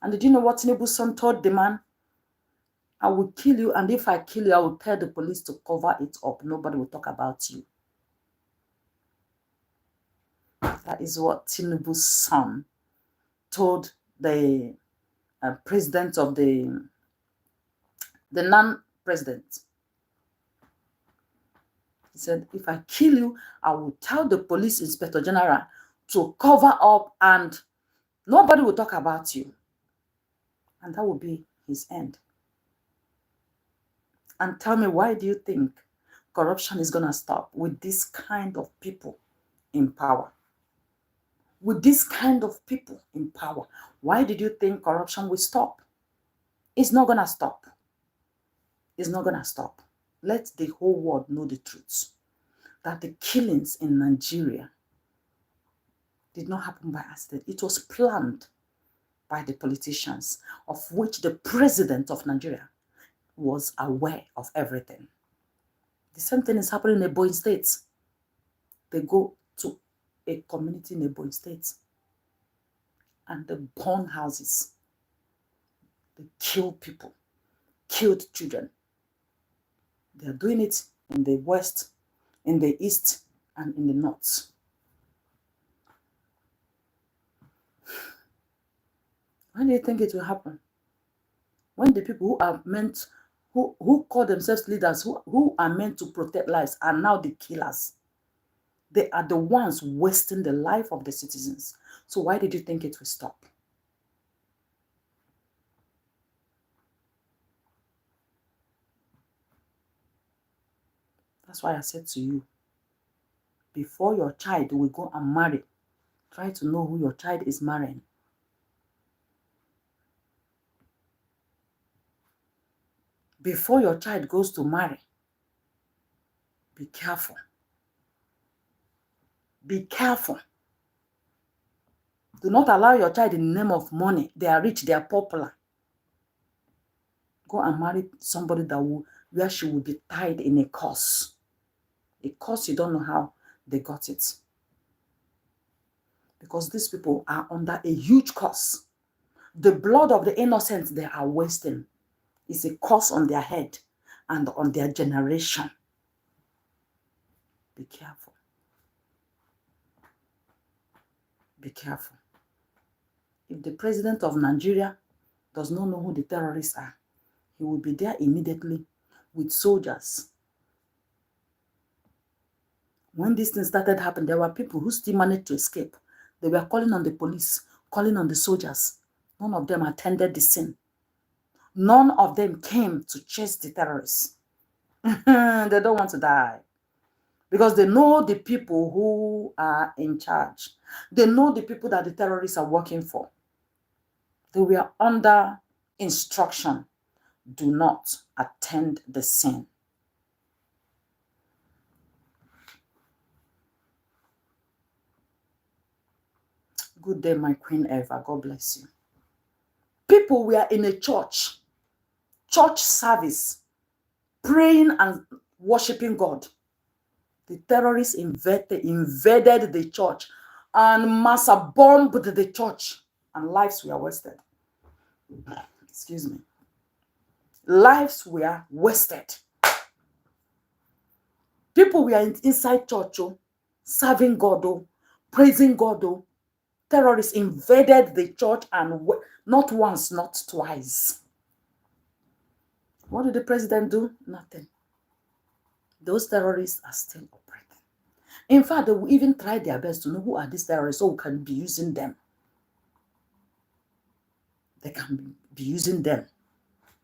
Speaker 1: And did you know what Tinubu's son told the man? I will kill you, and if I kill you, I will tell the police to cover it up. Nobody will talk about you. That is what Tinubu's son told the president of the non-president. He said, if I kill you, I will tell the police inspector general to cover up and nobody will talk about you. And that will be his end. And tell me, why do you think corruption is going to stop with this kind of people in power? With this kind of people in power, why did you think corruption will stop? It's not going to stop. It's not going to stop. Let the whole world know the truth. That the killings in Nigeria did not happen by accident. It was planned by the politicians, of which the president of Nigeria was aware of everything. The same thing is happening in Ebonyi State. They go to a community in Ebonyi State and they burn houses. They kill people, killed children. They are doing it in the west, in the east, and in the north. When do you think it will happen? When the people who are meant, who call themselves leaders, who are meant to protect lives, are now the killers. They are the ones wasting the life of the citizens. So why did you think it will stop? That's why I said to you, before your child will go and marry, try to know who your child is marrying. Before your child goes to marry, be careful. Be careful. Do not allow your child in the name of money. They are rich, they are popular. Go and marry somebody where she will be tied in a curse. A curse you don't know how they got it. Because these people are under a huge curse. The blood of the innocent they are wasting is a curse on their head and on their generation. Be careful. Be careful. If the president of Nigeria does not know who the terrorists are, he will be there immediately with soldiers. When this thing started happening, there were people who still managed to escape. They were calling on the police, calling on the soldiers. None of them attended the scene. None of them came to chase the terrorists. They don't want to die. Because they know the people who are in charge. They know the people that the terrorists are working for. They were under instruction. Do not attend the scene. Good day, my Queen Eva. God bless you. People were in a church service, praying and worshiping God. The terrorists invaded the church and massacre bombed the church, and lives were wasted. Excuse me. Lives were wasted. People were inside church, serving God, praising God. Terrorists invaded the church, and not once, not twice. What did the president do? Nothing. Those terrorists are still operating. In fact, they will even try their best to know who are these terrorists so we can be using them. They can be using them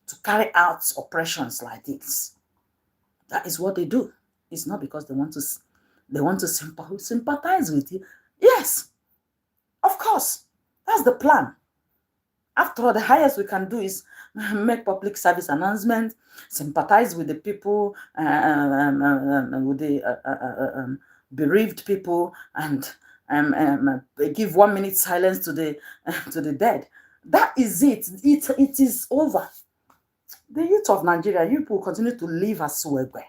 Speaker 1: to carry out operations like this. That is what they do. It's not because they want to sympathize with you. Yes, of course, that's the plan. After all, the highest we can do is make public service announcements, sympathize with the people, with the bereaved people, and give 1 minute silence to the dead. That is it. It is over. The youth of Nigeria, you people continue to live as Swegwe.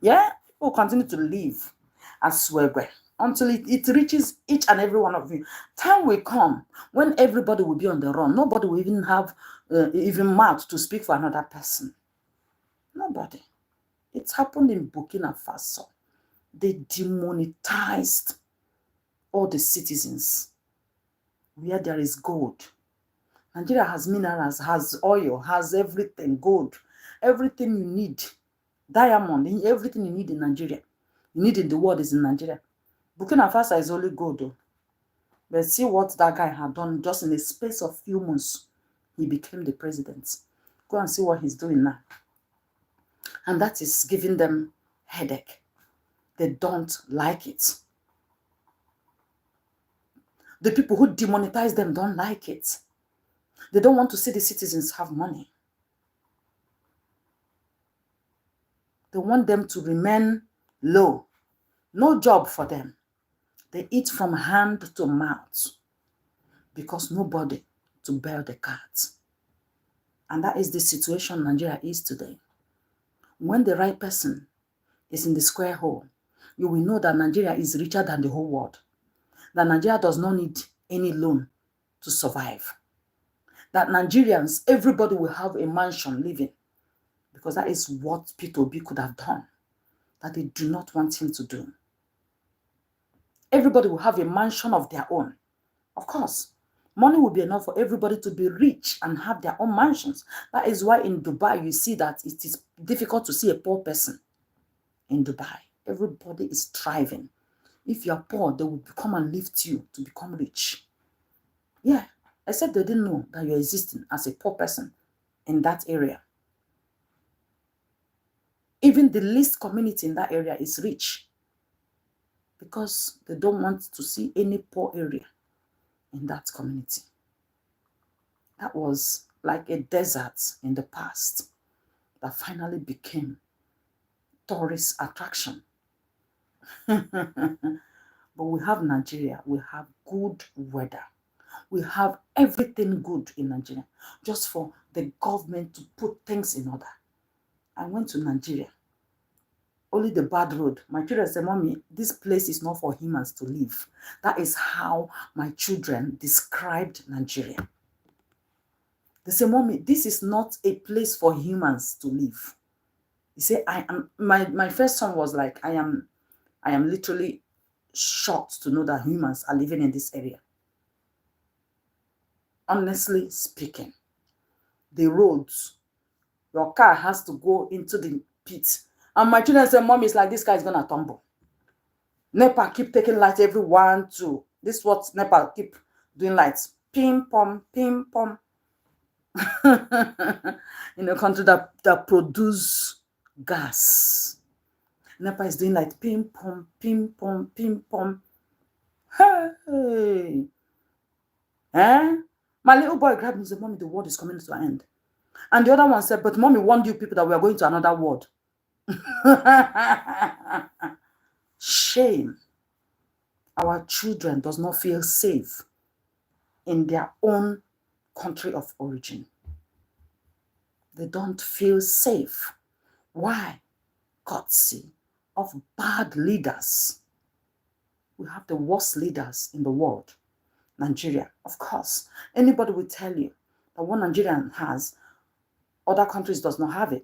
Speaker 1: Yeah, people continue to live as Swegwe until it reaches each and every one of you. Time will come when everybody will be on the run. Nobody will even have even mouth to speak for another person. Nobody. It's happened in Burkina Faso. They demonetized all the citizens. Where there is gold. Nigeria has minerals, has oil, has everything, gold. Everything you need Diamond, everything you need in Nigeria, you need in the world is in Nigeria. Burkina Faso is only gold though. But see what that guy had done just in the space of few months. He became the president. Go and see what he's doing now. And that is giving them headache. They don't like it. The people who demonetize them don't like it. They don't want to see the citizens have money. They want them to remain low. No job for them. They eat from hand to mouth because nobody to bear the cards. And that is the situation Nigeria is today. When the right person is in the square hole, you will know that Nigeria is richer than the whole world. That Nigeria does not need any loan to survive. That Nigerians, everybody will have a mansion living, because that is what Peter Obi could have done, that they do not want him to do. Everybody will have a mansion of their own. Of course, money will be enough for everybody to be rich and have their own mansions. That is why in Dubai, you see that it is difficult to see a poor person in Dubai. Everybody is thriving. If you are poor, they will come and lift you to become rich. Yeah, except they didn't know that you're existing as a poor person in that area. Even the least community in that area is rich because they don't want to see any poor area in that community. That was like a desert in the past that finally became tourist attraction. But we have Nigeria, we have good weather. We have everything good in Nigeria, just for the government to put things in order. I went to Nigeria, only the bad road. My children said, Mommy, this place is not for humans to live. That is how my children described Nigeria. They say, Mommy, this is not a place for humans to live. You say, my first son was like, I am literally shocked to know that humans are living in this area. Honestly speaking, the roads, your car has to go into the pit. And my children say, Mom, it's like this guy is going to tumble. NEPA keep taking lights every 1, 2. This is what NEPA keep doing lights. Pim, pom, pim, pom. In a country that produce gas. NEPA is doing like pim, pom, pim, pom, pim, pom. Hey. My little boy grabbed me and said, Mommy, the world is coming to an end. And the other one said, but Mommy warned you people that we are going to another world. Shame. Our children does not feel safe in their own country of origin. They don't feel safe. Why? Courtesy of bad leaders. We have the worst leaders in the world. Nigeria, of course. Anybody will tell you that what Nigerian has, other countries does not have it.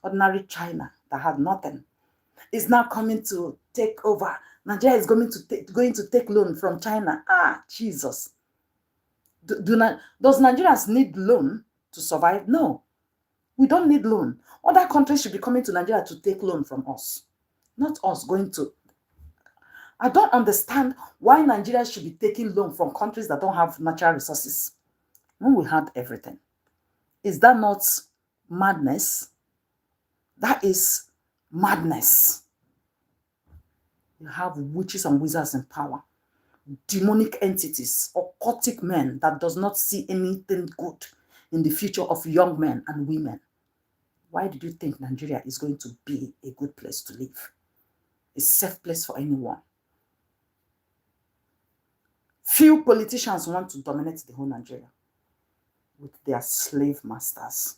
Speaker 1: Ordinary China that had nothing is now coming to take over. Nigeria is going to take loan from China. Ah, Jesus. Does Nigerians need loan to survive? No. We don't need loan. Other countries should be coming to Nigeria to take loan from us. Not us going to. I don't understand why Nigeria should be taking loan from countries that don't have natural resources when we had everything. Is that not madness? That is madness. You have witches and wizards in power, demonic entities, occultic men that does not see anything good in the future of young men and women. Why did you think Nigeria is going to be a good place to live? A safe place for anyone? Few politicians want to dominate the whole Nigeria with their slave masters.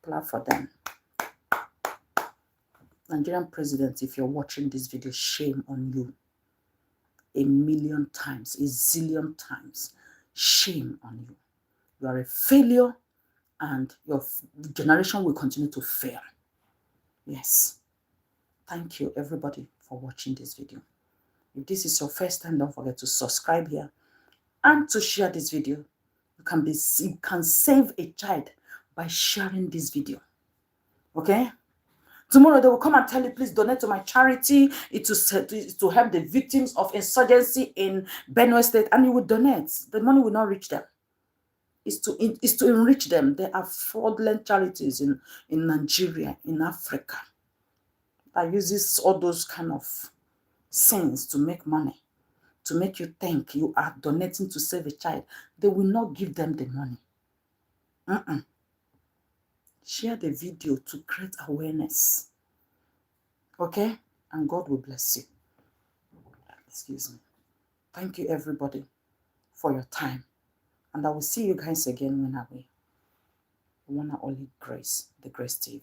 Speaker 1: Clap for them. Nigerian president, if you're watching this video, shame on you. 1,000,000 times, 1,000,000,000 times. Shame on you. You are a failure and your generation will continue to fail. Yes. Thank you, everybody, for watching this video. If this is your first time, don't forget to subscribe here and to share this video. You can save a child by sharing this video. Okay? Tomorrow they will come and tell you, please donate to my charity. It's to help the victims of insurgency in Benue State, and you will donate. The money will not reach them. It's to enrich them. There are fraudulent charities in Nigeria, in Africa, that uses all those kind of sins to make money, to make you think you are donating to save a child. They will not give them the money. Share the video to create awareness. Okay? And God will bless you. Excuse me. Thank you, everybody, for your time. And I will see you guys again when I will. One and only Grace, the Grace TV.